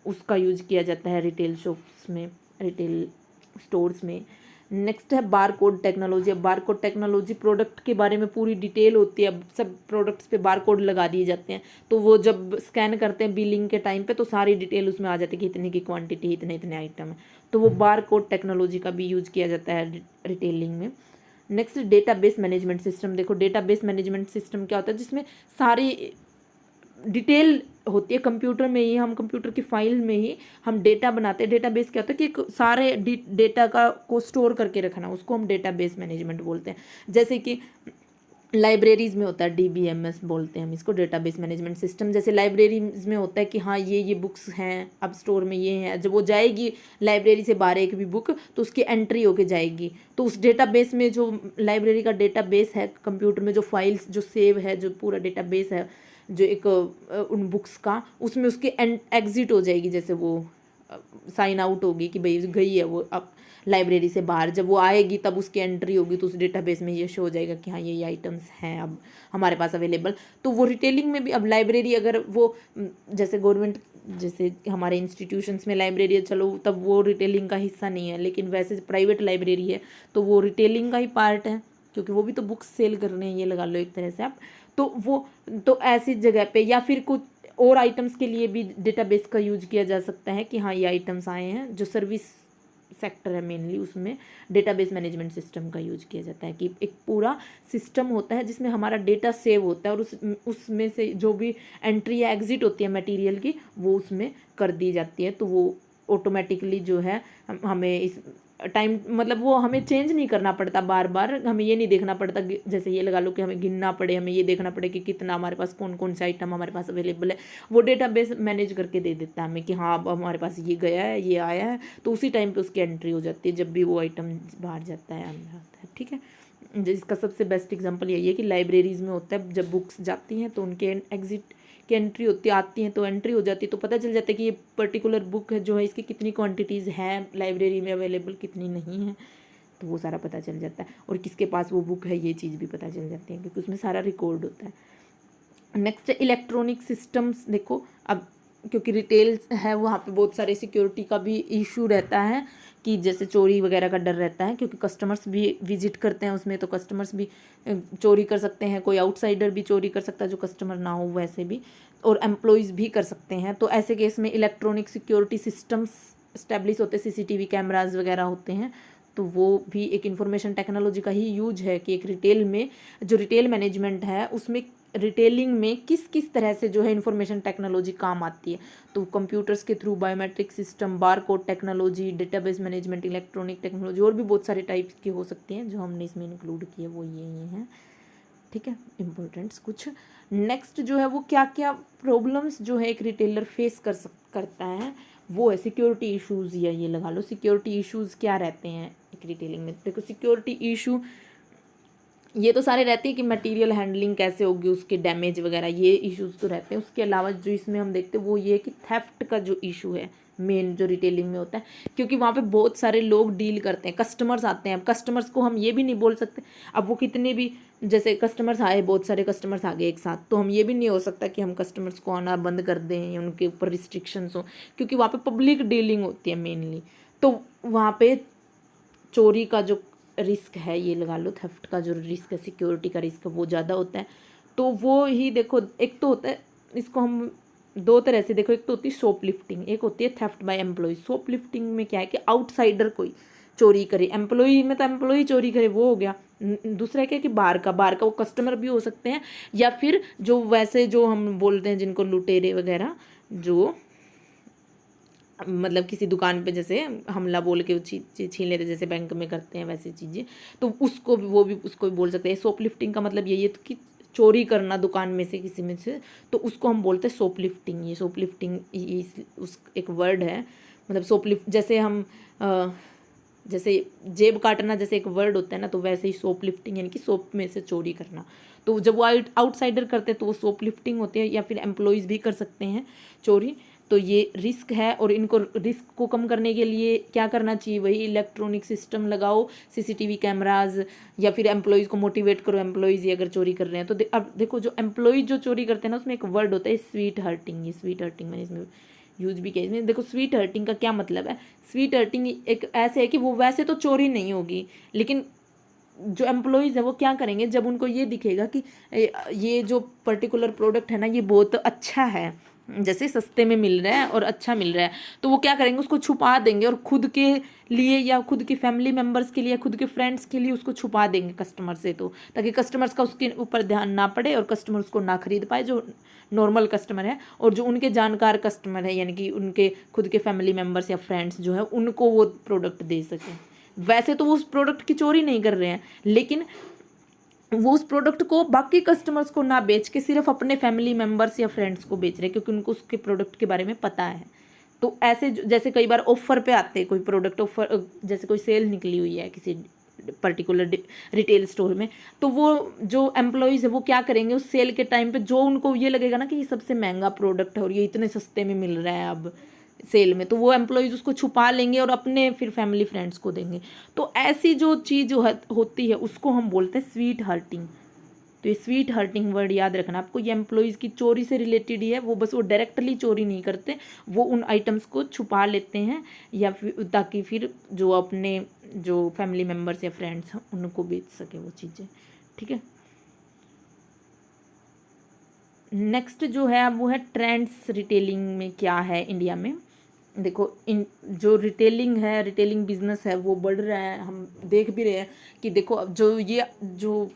उसका यूज किया जाता है रिटेल शॉप्स में, रिटेल स्टोर्स में। नेक्स्ट है बार कोड टेक्नोलॉजी। अब बार कोड टेक्नोलॉजी प्रोडक्ट के बारे में पूरी डिटेल होती है। अब सब प्रोडक्ट्स पे बार कोड लगा दिए जाते हैं, तो वो जब स्कैन करते हैं बिलिंग के टाइम पे तो सारी डिटेल उसमें आ जाती है कि इतने की क्वांटिटी, इतने इतने आइटम है। तो वो बार कोड टेक्नोलॉजी का भी यूज किया जाता है रिटेलिंग में। Next database management system. देखो डेटाबेस मैनेजमेंट सिस्टम क्या होता है, जिसमें सारी डिटेल होती है कंप्यूटर में ही, हम कंप्यूटर की फाइल में ही हम डेटा बनाते हैं। डेटाबेस क्या होता है कि सारे डेटा को स्टोर करके रखना, उसको हम डेटाबेस मैनेजमेंट बोलते हैं। जैसे कि लाइब्रेरीज में होता है DBMS बोलते हैं हम इसको, डेटाबेस मैनेजमेंट सिस्टम। जैसे लाइब्रेरीज में होता है कि हाँ ये बुक्स हैं, अब स्टोर में ये हैं, जब वो जाएगी लाइब्रेरी से बाहर एक भी बुक तो उसकी एंट्री होके जाएगी, तो उस डेटाबेस में जो लाइब्रेरी का डेटाबेस है कंप्यूटर में, जो फाइल्स जो सेव है, जो पूरा डेटाबेस है जो एक उन बुक्स का, उसमें उसकी एग्जिट हो जाएगी, जैसे वो साइन आउट होगी कि भाई गई है वो अब लाइब्रेरी से बाहर, जब वो आएगी तब उसकी एंट्री होगी, तो उस डेटाबेस में ये शो हो जाएगा कि हाँ ये आइटम्स हैं अब हमारे पास अवेलेबल। तो वो रिटेलिंग में भी अब लाइब्रेरी अगर वो जैसे गवर्नमेंट, जैसे हमारे इंस्टीट्यूशंस में लाइब्रेरी है, चलो तब वो रिटेलिंग का हिस्सा नहीं है, लेकिन वैसे प्राइवेट लाइब्रेरी है तो वो रिटेलिंग का ही पार्ट है, क्योंकि वो भी तो बुक्स सेल कर रहे हैं, ये लगा लो एक तरह से आप। तो वो तो ऐसी जगह पे या फिर कुछ और आइटम्स के लिए भी डेटाबेस का यूज किया जा सकता है कि हाँ ये आइटम्स आए हैं, जो सर्विस सेक्टर है मेनली उसमें डेटाबेस मैनेजमेंट सिस्टम का यूज किया जाता है कि एक पूरा सिस्टम होता है जिसमें हमारा डेटा सेव होता है, और उसमें से जो भी एंट्री या एग्जिट होती है मटेरियल की वो उसमें कर दी जाती है। तो वो ऑटोमेटिकली जो है हमें इस टाइम मतलब वो हमें चेंज नहीं करना पड़ता बार बार, हमें ये नहीं देखना पड़ता जैसे ये लगा लो कि हमें गिनना पड़े, हमें ये देखना पड़े कि कितना हमारे पास कौन कौन से आइटम हमारे पास अवेलेबल है। वो डेटाबेस मैनेज करके दे देता है हमें कि हाँ अब हमारे पास ये गया है, ये आया है, तो उसी टाइम पे उसकी एंट्री हो जाती है जब भी वो आइटम बाहर जाता है अंदर आता है। ठीक है, जिसका सबसे बेस्ट एग्जाम्पल यही है कि लाइब्रेरीज़ में होता है, जब बुक्स जाती हैं तो उनके एग्जिट की एंट्री होती आती हैं, तो एंट्री हो जाती है तो पता चल जाता है कि ये पर्टिकुलर बुक है जो है इसकी कितनी क्वांटिटीज़ हैं लाइब्रेरी में अवेलेबल, कितनी नहीं है, तो वो सारा पता चल जाता है। और किसके पास वो बुक है ये चीज़ भी पता चल जाती है, क्योंकि उसमें सारा रिकॉर्ड होता है। Next electronic systems. देखो अब क्योंकि रिटेल है वहाँ पे बहुत सारे सिक्योरिटी का भी इशू रहता है कि जैसे चोरी वगैरह का डर रहता है, क्योंकि कस्टमर्स भी विजिट करते हैं उसमें, तो कस्टमर्स भी चोरी कर सकते हैं, कोई आउटसाइडर भी चोरी कर सकता है जो कस्टमर ना हो वैसे भी, और एम्प्लॉयज़ भी कर सकते हैं। तो ऐसे केस में इलेक्ट्रॉनिक सिक्योरिटी सिस्टम्स इस्टेब्लिश होते हैं, CCTV कैमराज वगैरह होते हैं, तो वो भी एक इंफॉर्मेशन टेक्नोलॉजी का ही यूज है कि एक रिटेल में जो रिटेल मैनेजमेंट है उसमें रिटेलिंग में किस किस तरह से जो है इंफॉर्मेशन टेक्नोलॉजी काम आती है। तो कंप्यूटर्स के through biometric system, bar code technology, database management, electronic technology, और भी बहुत सारे टाइप्स की हो सकती हैं जो हमने इसमें इंक्लूड किए वो ये हैं। ठीक है, इम्पोर्टेंट्स कुछ। नेक्स्ट जो है वो क्या क्या प्रॉब्लम्स जो है एक रिटेलर फेस करता है वो है सिक्योरिटी इश्यूज़, या ये लगा लो सिक्योरिटी इश्यूज़ क्या रहते हैं एक रिटेलिंग में। देखो सिक्योरिटी इशू ये तो सारे रहते हैं कि मटेरियल हैंडलिंग कैसे होगी, उसके डैमेज वगैरह, ये इश्यूज़ तो रहते हैं। उसके अलावा जो इसमें हम देखते हैं वो ये कि थेफ्ट का जो इशू है मेन जो रिटेलिंग में होता है, क्योंकि वहाँ पे बहुत सारे लोग डील करते हैं, कस्टमर्स आते हैं। अब कस्टमर्स को हम ये भी नहीं बोल सकते, अब वो कितने भी जैसे कस्टमर्स आए, बहुत सारे कस्टमर्स आ गए एक साथ, तो हम ये भी नहीं हो सकता कि हम कस्टमर्स को आना बंद कर दें या उनके ऊपर रिस्ट्रिक्शंस हो, क्योंकि वहाँ पे पब्लिक डीलिंग होती है मेनली। तो वहाँ पे चोरी का जो रिस्क है, ये लगा लो थेफ्ट का जो रिस्क है, सिक्योरिटी का रिस्क वो ज़्यादा होता है। तो वो ही देखो, एक तो होता है, इसको हम दो तरह से देखो, एक तो होती है शॉप लिफ्टिंग, एक होती है theft by employ. Shoplifting में क्या है कि आउटसाइडर कोई चोरी करे, एम्प्लॉय में तो एम्प्लॉय चोरी करे वो हो गया। दूसरा क्या है कि बाहर का वो कस्टमर भी हो सकते हैं, या फिर जो वैसे जो हम बोलते हैं जिनको लुटेरे वगैरह, जो मतलब किसी दुकान पे जैसे हमला बोल के चीज़ छीन लेते जैसे बैंक में करते हैं वैसी चीज़ें, तो उसको भी उसको भी बोल सकते हैं। शॉप लिफ्टिंग का मतलब यही है कि चोरी करना दुकान में से किसी में से, तो उसको हम बोलते हैं शॉप लिफ्टिंग। ये शॉप लिफ्टिंग उस एक वर्ड है, मतलब शॉप लिफ्ट जैसे हम जैसे जेब काटना जैसे एक वर्ड होता है ना, तो वैसे ही शॉप लिफ्टिंग यानी कि शॉप में से चोरी करना। तो जब वो आउटसाइडर करते हैं तो वो शॉप लिफ्टिंग होती है, या फिर एम्प्लॉयज़ भी कर सकते हैं चोरी। तो ये रिस्क है, और इनको रिस्क को कम करने के लिए क्या करना चाहिए, वही इलेक्ट्रॉनिक सिस्टम लगाओ, CCTV कैमराज, या फिर एम्प्लॉयज़ को मोटिवेट करो, एम्प्लॉयज़ ये अगर चोरी कर रहे हैं तो अब देखो जो एम्प्लॉयज़ जो चोरी करते हैं ना उसमें एक वर्ड होता है स्वीट हर्टिंग। ये स्वीट हर्टिंग मैंने इसमें यूज भी किया इसमें। देखो स्वीट हर्टिंग का क्या मतलब है, स्वीट हर्टिंग एक ऐसे है कि वो वैसे तो चोरी नहीं होगी, लेकिन जो एम्प्लॉयज़ है वो क्या करेंगे, जब उनको ये दिखेगा कि ये जो पर्टिकुलर प्रोडक्ट है ना ये बहुत अच्छा है, जैसे सस्ते में मिल रहा है और अच्छा मिल रहा है, तो वो क्या करेंगे उसको छुपा देंगे और खुद के लिए या खुद के फैमिली मेम्बर्स के लिए, खुद के फ्रेंड्स के लिए उसको छुपा देंगे कस्टमर से, तो ताकि कस्टमर्स का उसके ऊपर ध्यान ना पड़े और कस्टमर उसको ना खरीद पाए, जो नॉर्मल कस्टमर है, और जो उनके जानकार कस्टमर है यानी कि उनके खुद के फैमिली मेम्बर्स या फ्रेंड्स जो है उनको वो प्रोडक्ट दे सकें। वैसे तो वो उस प्रोडक्ट की चोरी नहीं कर रहे हैं, लेकिन वो उस प्रोडक्ट को बाकी कस्टमर्स को ना बेच के सिर्फ अपने फैमिली मेम्बर्स या फ्रेंड्स को बेच रहे हैं, क्योंकि उनको उसके प्रोडक्ट के बारे में पता है। तो ऐसे जैसे कई बार ऑफर पे आते हैं कोई प्रोडक्ट, ऑफर जैसे कोई सेल निकली हुई है किसी पर्टिकुलर रिटेल स्टोर में, तो वो जो एम्प्लॉयज़ है वो क्या करेंगे उस सेल के टाइम पे, जो उनको ये लगेगा ना कि ये सबसे महंगा प्रोडक्ट है और ये इतने सस्ते में मिल रहा है अब सेल में, तो वो एम्प्लॉयज़ उसको छुपा लेंगे और अपने फिर फैमिली फ्रेंड्स को देंगे। तो ऐसी जो चीज़ होती है उसको हम बोलते हैं स्वीट हर्टिंग। तो ये स्वीट हर्टिंग वर्ड याद रखना आपको, ये एम्प्लॉयज़ की चोरी से रिलेटेड ही है, वो बस वो डायरेक्टली चोरी नहीं करते, वो उन आइटम्स को छुपा लेते हैं या फिर ताकि फिर जो अपने जो फैमिली मेम्बर्स या फ्रेंड्स हैं उनको बेच सके वो चीज़ें। ठीक है, नेक्स्ट जो है वो है ट्रेंड्स रिटेलिंग में क्या है इंडिया में। देखो इन जो रिटेलिंग है, रिटेलिंग बिजनेस है वो बढ़ रहा है, हम देख भी रहे हैं कि देखो अब जो ये जो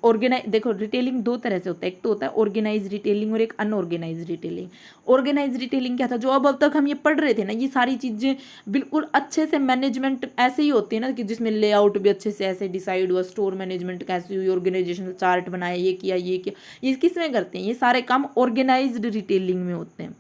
ऑर्गेनाइज, देखो रिटेलिंग दो तरह से होता है, एक तो होता है ऑर्गेनाइज रिटेलिंग और एक अनऑर्गेनाइज रिटेलिंग। ऑर्गेनाइज रिटेलिंग क्या था, जो अब तक हम ये पढ़ रहे थे ना, ये सारी चीज़ें बिल्कुल अच्छे से मैनेजमेंट ऐसे ही होती है ना, कि जिसमें लेआउट भी अच्छे से ऐसे डिसाइड हुआ, स्टोर मैनेजमेंट कैसे हुई, ऑर्गेनाइजेशनल चार्ट बनाया, ये किया ये किया, ये किस में करते हैं, ये सारे काम ऑर्गेनाइज्ड रिटेलिंग में होते हैं,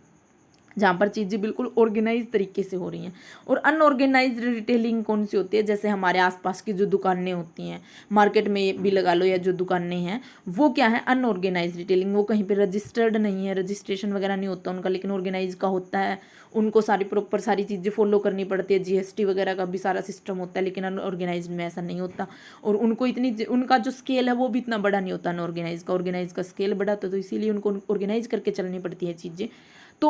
जहाँ पर चीज़ें बिल्कुल ऑर्गेनाइज तरीके से हो रही हैं। और अनऑर्गेनाइज्ड रिटेलिंग कौन सी होती है, जैसे हमारे आसपास की जो दुकानें होती हैं, मार्केट में भी लगा लो, या जो दुकानें हैं वो क्या है अनऑर्गेनाइज्ड रिटेलिंग, वो कहीं पे रजिस्टर्ड नहीं है, रजिस्ट्रेशन वगैरह नहीं होता उनका, लेकिन ऑर्गेनाइज का होता है, उनको सारी प्रॉपर सारी चीज़ें फॉलो करनी पड़ती है, जीएसटी वगैरह का भी सारा सिस्टम होता है, लेकिन अनऑर्गेनाइज में ऐसा नहीं होता, और उनको इतनी उनका जो स्केल है वो भी इतना बड़ा नहीं होता अनऑर्गेनाइज का, ऑर्गेनाइज का स्केल बड़ा होता है, तो इसीलिए उनको ऑर्गेनाइज करके चलनी पड़ती है चीज़ें। तो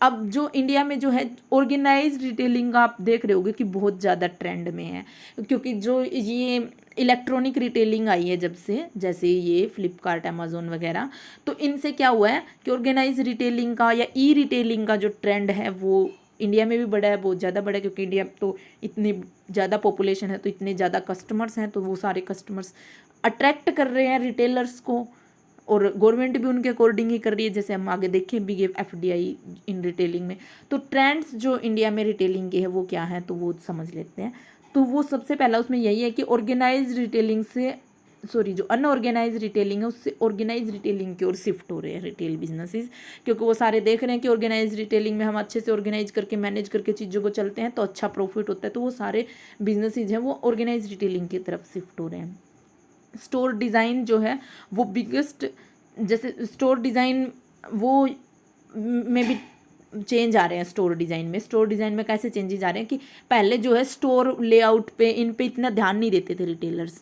अब जो इंडिया में जो है ऑर्गेनाइज रिटेलिंग का आप देख रहे होगे कि बहुत ज़्यादा ट्रेंड में है, क्योंकि जो ये इलेक्ट्रॉनिक रिटेलिंग आई है जब से, जैसे ये फ्लिपकार्ट अमेज़ोन वगैरह, तो इनसे क्या हुआ है कि ऑर्गेनाइज रिटेलिंग का या ई रिटेलिंग का जो ट्रेंड है वो इंडिया में भी बढ़ा है, बहुत ज़्यादा बढ़ा है, क्योंकि इंडिया तो इतनी ज़्यादा पॉपुलेशन है, तो इतने ज़्यादा कस्टमर्स हैं, तो वो सारे कस्टमर्स अट्रैक्ट कर रहे हैं रिटेलर्स को, और गवर्नमेंट भी उनके अकॉर्डिंग ही कर रही है, जैसे हम आगे देखें भी FDI इन रिटेलिंग में। तो ट्रेंड्स जो इंडिया में रिटेलिंग के है वो क्या है, तो वो समझ लेते हैं। तो वो सबसे पहला उसमें यही है कि ऑर्गेनाइज रिटेलिंग से, सॉरी, जो अनऑर्गेनाइज रिटेलिंग है उससे ऑर्गेनाइज रिटेलिंग की ओर शिफ्ट हो रहे हैं रिटेल बिजनेसेस, क्योंकि वो सारे देख रहे हैं कि ऑर्गेनाइज रिटेलिंग में हम अच्छे से ऑर्गेनाइज करके मैनेज करके चीज़ों को चलते हैं तो अच्छा प्रॉफिट होता है, तो वो सारे बिजनेसेस हैं वो ऑर्गेनाइज रिटेलिंग की तरफ शिफ्ट हो रहे हैं। स्टोर डिज़ाइन जो है वो बिगेस्ट, जैसे स्टोर डिज़ाइन वो में भी चेंज आ रहे हैं, स्टोर डिज़ाइन में, स्टोर डिज़ाइन में कैसे चेंजेस आ रहे हैं कि पहले जो है स्टोर लेआउट पे इन पे इतना ध्यान नहीं देते थे रिटेलर्स,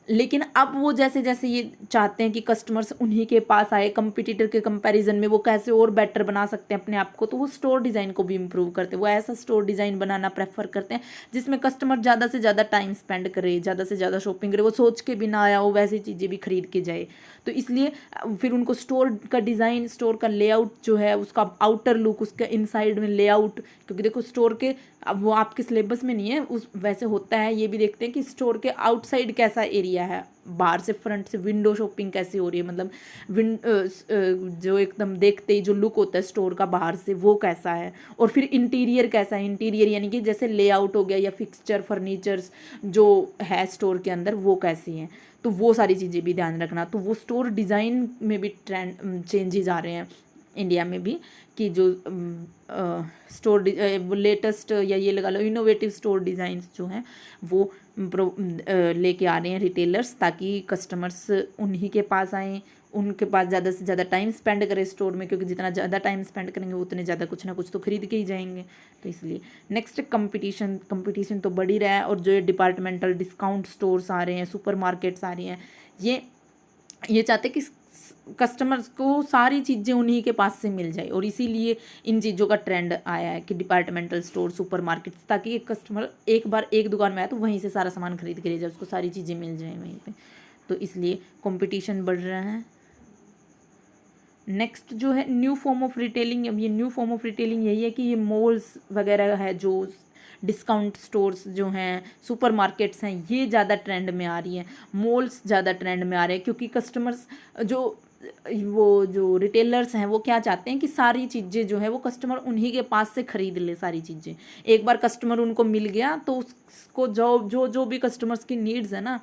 लेकिन अब वो जैसे जैसे ये चाहते हैं कि कस्टमर्स उन्हीं के पास आए, कंपटीटर के कंपैरिजन में वो कैसे और बेटर बना सकते हैं अपने आप को, तो वो स्टोर डिज़ाइन को भी इम्प्रूव करते हैं, वो ऐसा स्टोर डिज़ाइन बनाना प्रेफर करते हैं जिसमें कस्टमर ज़्यादा से ज़्यादा टाइम स्पेंड करे, ज़्यादा से ज़्यादा शॉपिंग करे, वो सोच के भी ना आया हो वैसी चीज़ें भी खरीद के जाए। तो इसलिए फिर उनको स्टोर का डिज़ाइन, स्टोर का लेआउट जो है, उसका आउटर लुक, उसका इनसाइड में लेआउट, क्योंकि देखो स्टोर के, अब वो आपके सिलेबस में नहीं है उस वैसे होता है, ये भी देखते हैं कि स्टोर के आउटसाइड कैसा एरिया है, बाहर से फ्रंट से विंडो शॉपिंग कैसी हो रही है, मतलब जो एकदम देखते ही जो लुक होता है स्टोर का बाहर से वो कैसा है, और फिर इंटीरियर कैसा है, इंटीरियर यानी कि जैसे लेआउट हो गया या फिक्सचर फर्नीचर्स जो है स्टोर के अंदर वो कैसी हैं, तो वो सारी चीज़ें भी ध्यान रखना। तो वो स्टोर डिज़ाइन में भी ट्रेंड चेंजेस आ रहे हैं इंडिया में भी, कि जो स्टोर लेटेस्ट या ये लगा लो इनोवेटिव स्टोर डिज़ाइंस जो हैं वो लेके आ रहे हैं रिटेलर्स, ताकि कस्टमर्स उन्हीं के पास आएँ, उनके पास ज़्यादा से ज़्यादा टाइम स्पेंड करें स्टोर में, क्योंकि जितना ज़्यादा टाइम स्पेंड करेंगे उतने ज़्यादा कुछ ना कुछ तो खरीद के ही जाएंगे। तो इसलिए नेक्स्ट कंपटीशन तो बढ़ ही रहा है, और जो ये डिपार्टमेंटल डिस्काउंट स्टोर्स आ रहे हैं, सुपर मार्केट्स आ रही हैं, ये चाहते हैं कि कस्टमर्स को सारी चीज़ें उन्हीं के पास से मिल जाए, और इसीलिए इन चीज़ों का ट्रेंड आया है कि डिपार्टमेंटल स्टोर, सुपर मार्केट्स, ताकि एक कस्टमर एक बार एक दुकान में आए तो वहीं से सारा सामान खरीद के ले जाए, उसको सारी चीज़ें मिल जाए वहीं पे। तो इसलिए कंपटीशन बढ़ रहा है। नेक्स्ट जो है न्यू फॉर्म ऑफ रिटेलिंग। अब ये न्यू फॉर्म ऑफ रिटेलिंग यही है कि ये मॉल्स वगैरह है, जो डिस्काउंट स्टोर्स जो हैं, सुपर मार्केट्स हैं, ये ज़्यादा ट्रेंड में आ रही हैं। मॉल्स ज़्यादा ट्रेंड में आ रहे हैं क्योंकि कस्टमर्स जो रिटेलर्स हैं वो क्या चाहते हैं कि सारी चीज़ें जो है वो कस्टमर उन्हीं के पास से खरीद ले सारी चीज़ें। एक बार कस्टमर उनको मिल गया तो उसको जो भी कस्टमर्स की नीड्स है ना,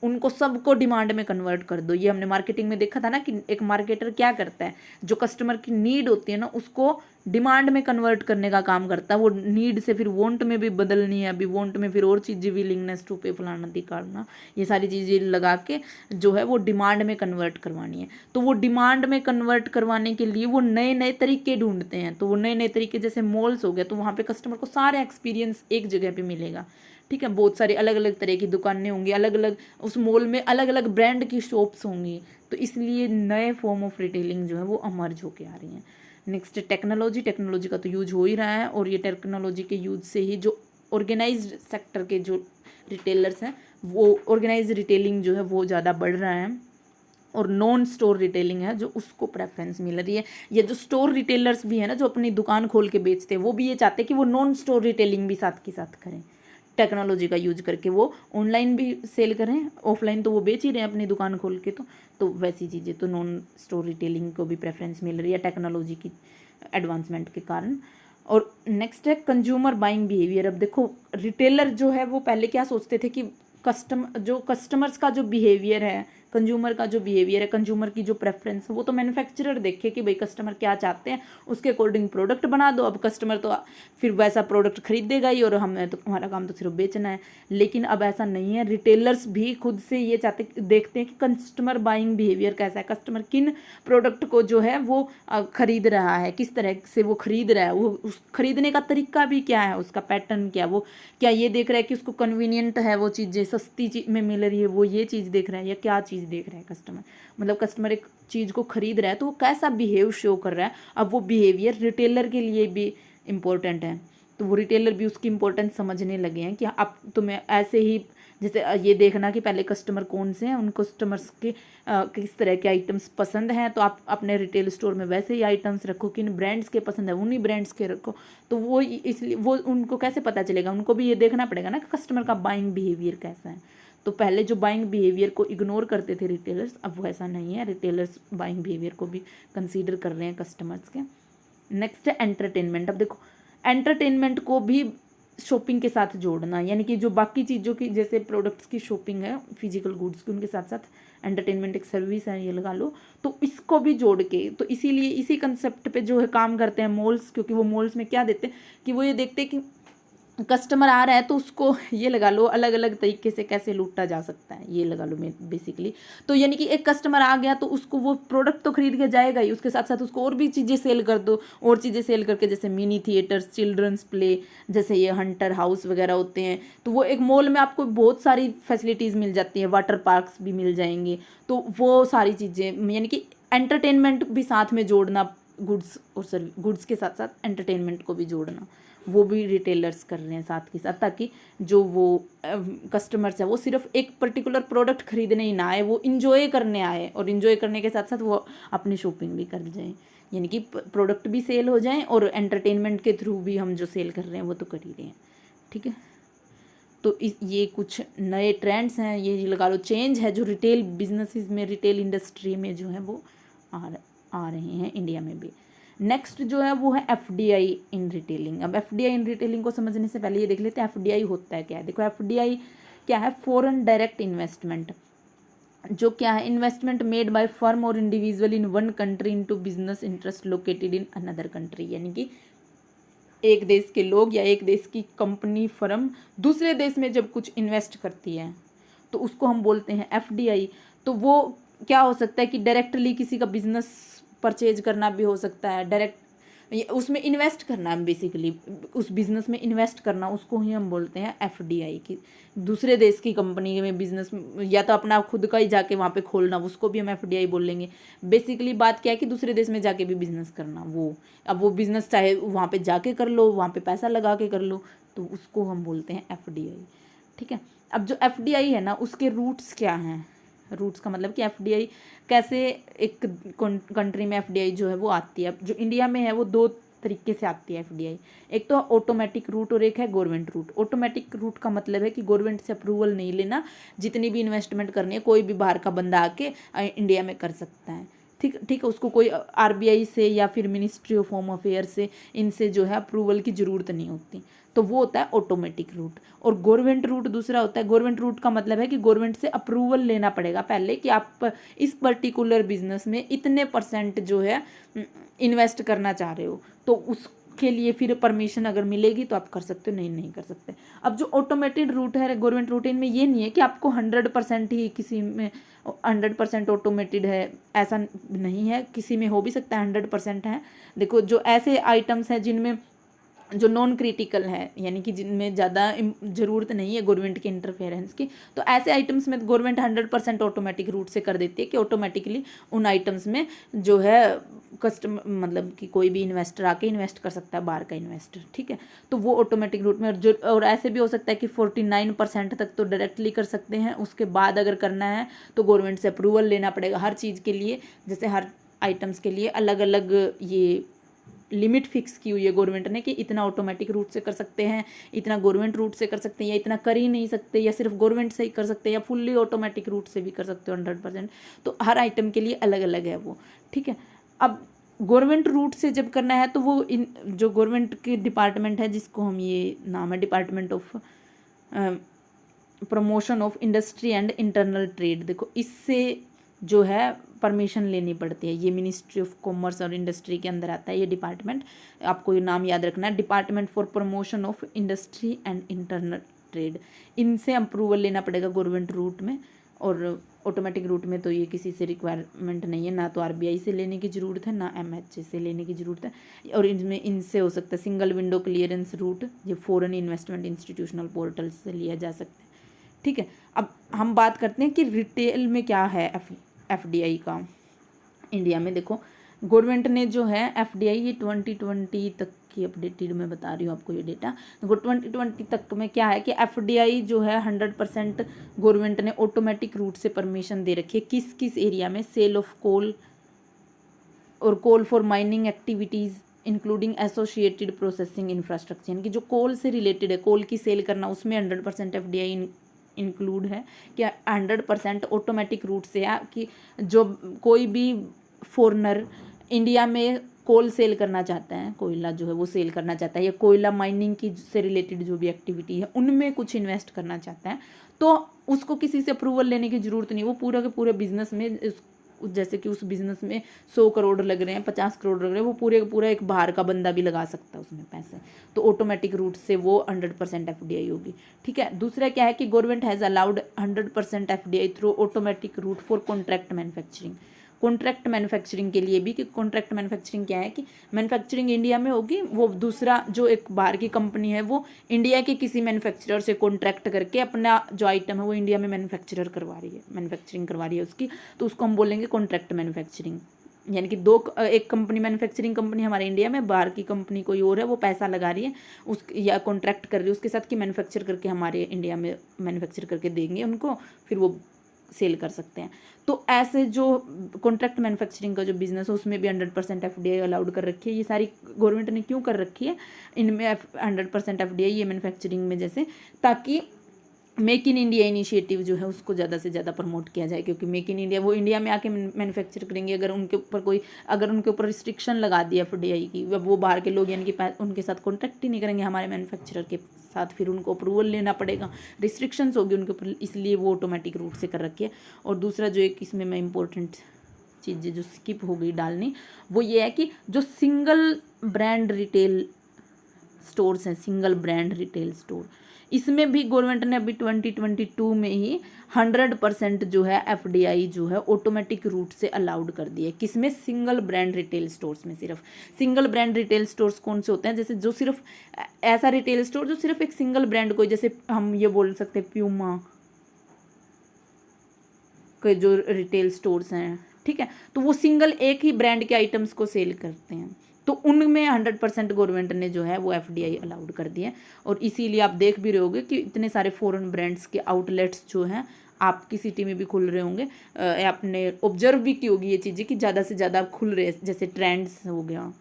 उनको सबको डिमांड में कन्वर्ट कर दो। ये हमने मार्केटिंग में देखा था ना कि एक मार्केटर क्या करता है, जो कस्टमर की नीड होती है ना उसको डिमांड में कन्वर्ट करने का काम करता है। वो नीड से फिर वांट में भी बदलनी है, अभी वांट में फिर और चीज़ें, विलिंगनेस टू पे, फलाना दिखाना, ये सारी चीज़ें लगा के जो है वो डिमांड में कन्वर्ट करवानी है। तो वो डिमांड में कन्वर्ट करवाने के लिए वो नए नए तरीके ढूंढते हैं। तो वो नए नए तरीके, जैसे मॉल्स हो गए, तो वहाँ पे कस्टमर को सारे एक्सपीरियंस एक जगह पे मिलेगा। ठीक है, बहुत सारी अलग अलग तरह की दुकानें होंगी, अलग अलग उस मॉल में अलग अलग ब्रांड की शॉप्स होंगी। तो इसलिए नए फॉर्म ऑफ रिटेलिंग जो है वो अमर्ज होके आ रही हैं। Next technology. टेक्नोलॉजी का तो यूज हो ही रहा है, और ये टेक्नोलॉजी के यूज से ही जो ऑर्गेनाइज्ड सेक्टर के जो रिटेलर्स हैं, वो ऑर्गेनाइज्ड रिटेलिंग जो है वो ज़्यादा बढ़ रहा है, और नॉन स्टोर रिटेलिंग है जो उसको प्रेफरेंस मिल रही है। ये जो स्टोर रिटेलर्स भी है ना, जो अपनी दुकान खोल के बेचते हैं, वो भी ये चाहते हैं कि वो नॉन स्टोर रिटेलिंग भी साथ के साथ करें। टेक्नोलॉजी का यूज करके वो ऑनलाइन भी सेल करें, ऑफलाइन तो वो बेच ही रहे हैं अपनी दुकान खोल के। तो वैसी चीज़ें, तो नॉन स्टोर रिटेलिंग को भी प्रेफरेंस मिल रही है टेक्नोलॉजी की एडवांसमेंट के कारण। और नेक्स्ट है कंज्यूमर बाइंग बिहेवियर। अब देखो, रिटेलर जो है वो पहले क्या सोचते थे कि कस्टमर्स का जो बिहेवियर है, कंज्यूमर का जो बिहेवियर है, कंज्यूमर की जो प्रेफरेंस है, वो तो मैन्युफैक्चरर देखे कि भाई कस्टमर क्या चाहते हैं, उसके अकॉर्डिंग प्रोडक्ट बना दो। अब कस्टमर तो फिर वैसा प्रोडक्ट खरीदेगा ही, और हमें तो हमारा काम तो सिर्फ बेचना है। लेकिन अब ऐसा नहीं है, रिटेलर्स भी खुद से ये देखते हैं कि कस्टमर बाइंग बिहेवियर कैसा है, कस्टमर किन प्रोडक्ट को जो है वो खरीद रहा है, किस तरह से वो खरीद रहा है, वो उस खरीदने का तरीका भी क्या है, उसका पैटर्न क्या, वो क्या ये देख रहा है कि उसको कन्वीनियंट है, वो चीज़ें सस्ती चीज में मिल रही है, वो ये चीज़ देख रहा है, या क्या चीज़ देख रहा है कस्टमर। मतलब कस्टमर एक चीज़ को खरीद रहा है तो वो कैसा बिहेव शो कर रहा है। अब वो बिहेवियर रिटेलर के लिए भी इम्पोर्टेंट है, तो वो रिटेलर भी उसकी इम्पोर्टेंस समझने लगे हैं कि अब तुम्हें ऐसे ही, जैसे ये देखना कि पहले कस्टमर कौन से हैं, उन कस्टमर्स के किस तरह के आइटम्स पसंद हैं, तो आप अपने रिटेल स्टोर में वैसे ही आइटम्स रखो, किन ब्रांड्स के पसंद है उन्हीं ब्रांड्स के रखो। तो वो इसलिए वो उनको कैसे पता चलेगा, उनको भी ये देखना पड़ेगा ना कि कस्टमर का बाइंग बिहेवियर कैसा है। तो पहले जो बाइंग बिहेवियर को इग्नोर करते थे रिटेलर्स, अब वो ऐसा नहीं है, रिटेलर्स बाइंग बिहेवियर को भी कंसीडर कर रहे हैं कस्टमर्स के। नेक्स्ट है एंटरटेनमेंट। अब देखो, एंटरटेनमेंट को भी शॉपिंग के साथ जोड़ना, यानी कि जो बाकी चीज़ों की जैसे प्रोडक्ट्स की शॉपिंग है, फिजिकल गुड्स की, उनके साथ साथ एंटरटेनमेंट एक सर्विस है, ये लगा लो। तो इसको भी जोड़ के, तो इसीलिए इसी कंसेप्ट पे जो है काम करते हैं मॉल्स, क्योंकि वो मॉल्स में क्या देते हैं कि वो ये देखते हैं कि कस्टमर आ रहा है तो उसको ये लगा लो अलग अलग तरीके से कैसे लूटा जा सकता है, ये लगा लो मैं बेसिकली। तो यानी कि एक कस्टमर आ गया तो उसको वो प्रोडक्ट तो खरीद के जाएगा ही, उसके साथ साथ उसको और भी चीज़ें सेल कर दो, और चीज़ें सेल करके, जैसे मिनी थिएटर्स, चिल्ड्रंस प्ले, जैसे ये हंटर हाउस वगैरह होते हैं। तो वो एक मॉल में आपको बहुत सारी फैसिलिटीज़ मिल जाती हैं, वाटर पार्क्स भी मिल जाएंगे। तो वो सारी चीज़ें, यानी कि एंटरटेनमेंट भी साथ में जोड़ना, गुड्स के साथ साथ एंटरटेनमेंट को भी जोड़ना, वो भी रिटेलर्स कर रहे हैं साथ के साथ, ताकि जो वो कस्टमर्स है वो सिर्फ एक पर्टिकुलर प्रोडक्ट खरीदने ही ना आए, वो इंजॉय करने आए, और इंजॉय करने के साथ साथ वो अपनी शॉपिंग भी कर जाएं, यानी कि प्रोडक्ट भी सेल हो जाएं और एंटरटेनमेंट के थ्रू भी हम जो सेल कर रहे हैं वो तो कर ही रहे हैं। ठीक है, तो ये कुछ नए ट्रेंड्स हैं, ये लगा लो चेंज है जो रिटेल बिजनेसेस में, रिटेल इंडस्ट्री में जो है वो आ रहे हैं इंडिया में भी। नेक्स्ट जो है वो है एफडीआई इन रिटेलिंग। अब एफडीआई इन रिटेलिंग को समझने से पहले ये देख लेते हैं एफडीआई होता है क्या है। देखो, एफडीआई क्या है, फॉरेन डायरेक्ट इन्वेस्टमेंट, जो क्या है, इन्वेस्टमेंट मेड बाय फर्म और individual in one country into business interest located in another country, यानी कि एक देश के लोग या एक देश की कंपनी, फर्म दूसरे देश में जब कुछ इन्वेस्ट करती है तो उसको हम बोलते हैं एफडीआई। तो वो क्या हो सकता है कि डायरेक्टली किसी का बिजनेस परचेज करना भी हो सकता है, डायरेक्ट उसमें इन्वेस्ट करना, बेसिकली उस बिज़नेस में इन्वेस्ट करना, उसको ही हम बोलते हैं एफडीआई की। दूसरे देश की कंपनी में बिजनेस, या तो अपना खुद का ही जाके वहाँ पे खोलना, उसको भी हम एफडीआई बोलेंगे। बेसिकली बात क्या है कि दूसरे देश में जाके भी बिजनेस करना, वो अब वो बिजनेस चाहे वहाँ पे जाके कर लो, वहाँ पे पैसा लगा के कर लो, तो उसको हम बोलते हैं एफडीआई। ठीक है, अब जो एफडीआई है ना, उसके रूट्स क्या हैं? रूट्स का मतलब कि एफडीआई कैसे एक कंट्री में एफडीआई जो है वो आती है। जो इंडिया में है वो दो तरीके से आती है एफडीआई, एक तो ऑटोमेटिक रूट और एक है गवर्नमेंट रूट। ऑटोमेटिक रूट का मतलब है कि गवर्नमेंट से अप्रूवल नहीं लेना, जितनी भी इन्वेस्टमेंट करनी है कोई भी बाहर का बंदा आके इंडिया में कर सकता है। ठीक ठीक है, उसको कोई आरबीआई से या फिर मिनिस्ट्री ऑफ होम अफेयर से, इनसे जो है अप्रूवल की ज़रूरत नहीं होती, तो वो होता है ऑटोमेटिक रूट। और गवर्नमेंट रूट दूसरा होता है। गवर्नमेंट रूट का मतलब है कि गवर्नमेंट से अप्रूवल लेना पड़ेगा पहले कि आप इस पर्टिकुलर बिजनेस में इतने % जो है इन्वेस्ट करना चाह रहे हो, तो उसके लिए फिर परमिशन अगर मिलेगी तो आप कर सकते हो, नहीं कर सकते। अब जो ऑटोमेटेड रूट है गवर्नमेंट रूट, इनमें ये नहीं है कि आपको 100% ही किसी में 100% ऑटोमेटेड है, ऐसा नहीं है। किसी में हो भी सकता है 100% है। देखो, जो ऐसे आइटम्स हैं जिनमें जो नॉन क्रिटिकल है, यानी कि जिनमें ज़्यादा ज़रूरत नहीं है गवर्नमेंट के इंटरफेरेंस की, तो ऐसे आइटम्स में गवर्नमेंट 100% ऑटोमेटिक रूट से कर देती है कि ऑटोमेटिकली उन आइटम्स में जो है मतलब कि कोई भी इन्वेस्टर आके इन्वेस्ट कर सकता है, बाहर का इन्वेस्टर। ठीक है, तो वो ऑटोमेटिक रूट में। और ऐसे भी हो सकता है कि 49% तक तो डायरेक्टली कर सकते हैं, उसके बाद अगर करना है तो गवर्नमेंट से अप्रूवल लेना पड़ेगा हर चीज़ के लिए। जैसे हर आइटम्स के लिए अलग अलग ये लिमिट फिक्स की हुई है गवर्नमेंट ने कि इतना ऑटोमेटिक रूट से कर सकते हैं, इतना गवर्नमेंट रूट से कर सकते हैं, या इतना कर ही नहीं सकते, या सिर्फ गवर्नमेंट से ही कर सकते हैं, या फुल्ली ऑटोमेटिक रूट से भी कर सकते हो 100%। तो हर आइटम के लिए अलग अलग है वो। ठीक है, अब गवर्नमेंट रूट से जब करना है तो वो इन जो गवर्नमेंट के डिपार्टमेंट है, जिसको हम, ये नाम है department of promotion of industry and internal trade, देखो इससे जो है परमिशन लेनी पड़ती है। ये मिनिस्ट्री ऑफ कॉमर्स और इंडस्ट्री के अंदर आता है ये डिपार्टमेंट। आपको ये नाम याद रखना है, department for promotion of industry and internal trade. इनसे अप्रूवल लेना पड़ेगा गवर्नमेंट रूट में। और ऑटोमेटिक रूट में तो ये किसी से रिक्वायरमेंट नहीं है, ना तो आरबीआई से लेने की ज़रूरत है, ना एमएचए से लेने की ज़रूरत है। और इनमें इनसे हो सकता है सिंगल विंडो क्लियरेंस रूट, ये फॉरेन इन्वेस्टमेंट इंस्टीट्यूशनल पोर्टल से लिया जा सकता है। ठीक है, अब हम बात करते हैं कि रिटेल में क्या है एफडीआई का इंडिया में। देखो, गवर्नमेंट ने जो है एफडीआई ये 2020 तक की अपडेटेड मैं बता रही हूँ आपको ये डेटा। देखो 2020 तक में क्या है कि एफडीआई जो है 100% गवर्नमेंट ने ऑटोमेटिक रूट से परमिशन दे रखी है। किस किस एरिया में? सेल ऑफ कोल और coal for mining activities including associated processing infrastructure, यानी कि जो कोल से रिलेटेड है, कोल की सेल करना, उसमें 100% एफडीआई इंक्लूड है कि 100% ऑटोमेटिक रूट से है कि जो कोई भी फॉरनर इंडिया में कोल सेल करना चाहता है, कोयला जो है वो सेल करना चाहता है, या कोयला माइनिंग की से रिलेटेड जो भी एक्टिविटी है उनमें कुछ इन्वेस्ट करना चाहता है, तो उसको किसी से अप्रूवल लेने की ज़रूरत नहीं। वो पूरा के पूरे बिजनेस में, जैसे कि उस बिज़नेस में 100 करोड़ लग रहे हैं, 50 करोड़ लग रहे हैं, वो पूरे का पूरा एक बाहर का बंदा भी लगा सकता है उसमें पैसे, तो ऑटोमेटिक रूट से वो 100% एफडीआई होगी। ठीक है, दूसरा क्या है कि government has allowed 100% FDI through automatic route for contract manufacturing. Contract manufacturing के लिए भी, कि कॉन्ट्रैक्ट मैन्युफैक्चरिंग क्या है कि मैन्युफैक्चरिंग इंडिया में होगी, वो दूसरा जो एक बाहर की कंपनी है वो इंडिया के किसी मैन्युफैक्चरर से कॉन्ट्रैक्ट करके अपना जो आइटम है वो इंडिया में मैन्युफैक्चरिंग करवा रही है उसकी, तो उसको हम बोलेंगे कॉन्ट्रैक्ट मैन्युफैक्चरिंग। यानी कि एक कंपनी मैन्युफैक्चरिंग कंपनी हमारे इंडिया में, बाहर की कंपनी कोई और है, वो पैसा लगा रही है उस या कॉन्ट्रैक्ट कर रही है उसके साथ कि मैन्युफैक्चर करके हमारे इंडिया में मैन्युफैक्चर करके देंगे उनको, फिर वो सेल कर सकते हैं। तो ऐसे जो कॉन्ट्रैक्ट मैन्युफैक्चरिंग का जो बिजनेस है उसमें भी 100% एफडीआई अलाउड कर रखी है। ये सारी गवर्नमेंट ने क्यों कर रखी है इनमें 100% एफडीआई ये मैन्युफैक्चरिंग में, जैसे ताकि मेक इन इंडिया इनिशिएटिव जो है उसको ज़्यादा से ज़्यादा प्रमोट किया जाए। क्योंकि मेक इन इंडिया, वो इंडिया में आके मैन्युफैक्चर करेंगे, अगर उनके ऊपर रिस्ट्रिक्शन लगा दिया एफडीआई की, वो बाहर के लोग यानी कि उनके साथ कॉन्ट्रैक्ट ही नहीं करेंगे हमारे मैन्युफैक्चरर के साथ, फिर उनको अप्रूवल लेना पड़ेगा, रिस्ट्रिक्शंस होगी उनके ऊपर, इसलिए वो ऑटोमेटिक रूट से कर रखी है। और दूसरा जो एक इसमें मैं इंपॉर्टेंट चीज़ें जो स्किप हो गई डालनी, वो ये है कि जो सिंगल ब्रांड रिटेल स्टोर्स हैं, सिंगल ब्रांड रिटेल स्टोर, इसमें भी गवर्नमेंट ने अभी 2022 में ही 100% जो है एफडीआई जो है ऑटोमेटिक रूट से अलाउड कर दिया है। किसमें? सिंगल ब्रांड रिटेल स्टोर्स में। सिर्फ सिंगल ब्रांड रिटेल स्टोर्स कौन से होते हैं? जैसे जो सिर्फ ऐसा रिटेल स्टोर जो सिर्फ एक सिंगल ब्रांड को, जैसे हम ये बोल सकते हैं प्यूमा के जो रिटेल स्टोर्स हैं, ठीक है, तो वो सिंगल एक ही ब्रांड के आइटम्स को सेल करते हैं, तो उनमें 100% गवर्नमेंट ने जो है वो एफडीआई अलाउड कर दिया है। और इसीलिए आप देख भी रहे होगे कि इतने सारे फॉरेन ब्रांड्स के आउटलेट्स जो हैं आपकी सिटी में भी खुल रहे होंगे। आपने ऑब्जर्व भी की होगी ये चीज़ें कि ज़्यादा से ज़्यादा खुल रहे, जैसे ट्रेंड्स हो गया,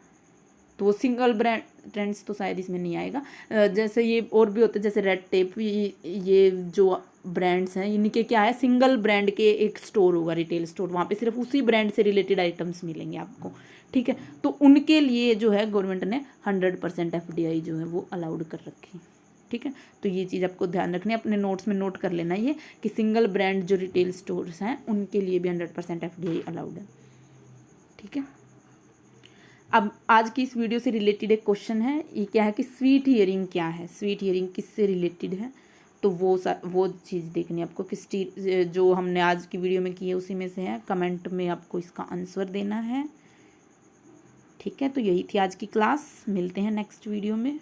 तो वो सिंगल ब्रांड, ट्रेंड्स तो शायद इसमें नहीं आएगा। जैसे ये और भी होते हैं, जैसे रेड टेप, ये जो ब्रांड्स हैं इनके क्या है, सिंगल ब्रांड के एक स्टोर होगा, रिटेल स्टोर, वहाँ पे सिर्फ उसी ब्रांड से रिलेटेड आइटम्स मिलेंगे आपको, ठीक है। तो उनके लिए जो है गवर्नमेंट ने 100% एफडीआई जो है वो अलाउड कर रखी है, ठीक है। तो ये चीज़ आपको ध्यान रखनी है, अपने नोट्स में नोट कर लेना ये कि सिंगल ब्रांड जो रिटेल स्टोर्स हैं उनके लिए भी 100% एफडीआई अलाउड है, ठीक है। अब आज की इस वीडियो से रिलेटेड एक क्वेश्चन है, ये क्या है कि स्वीट हियरिंग क्या है, स्वीट हियरिंग किससे रिलेटेड है, तो वो चीज़ देखनी है आपको, किस जो हमने आज की वीडियो में की है उसी में से है, कमेंट में आपको इसका आंसर देना है, ठीक है। तो यही थी आज की क्लास, मिलते हैं नेक्स्ट वीडियो में।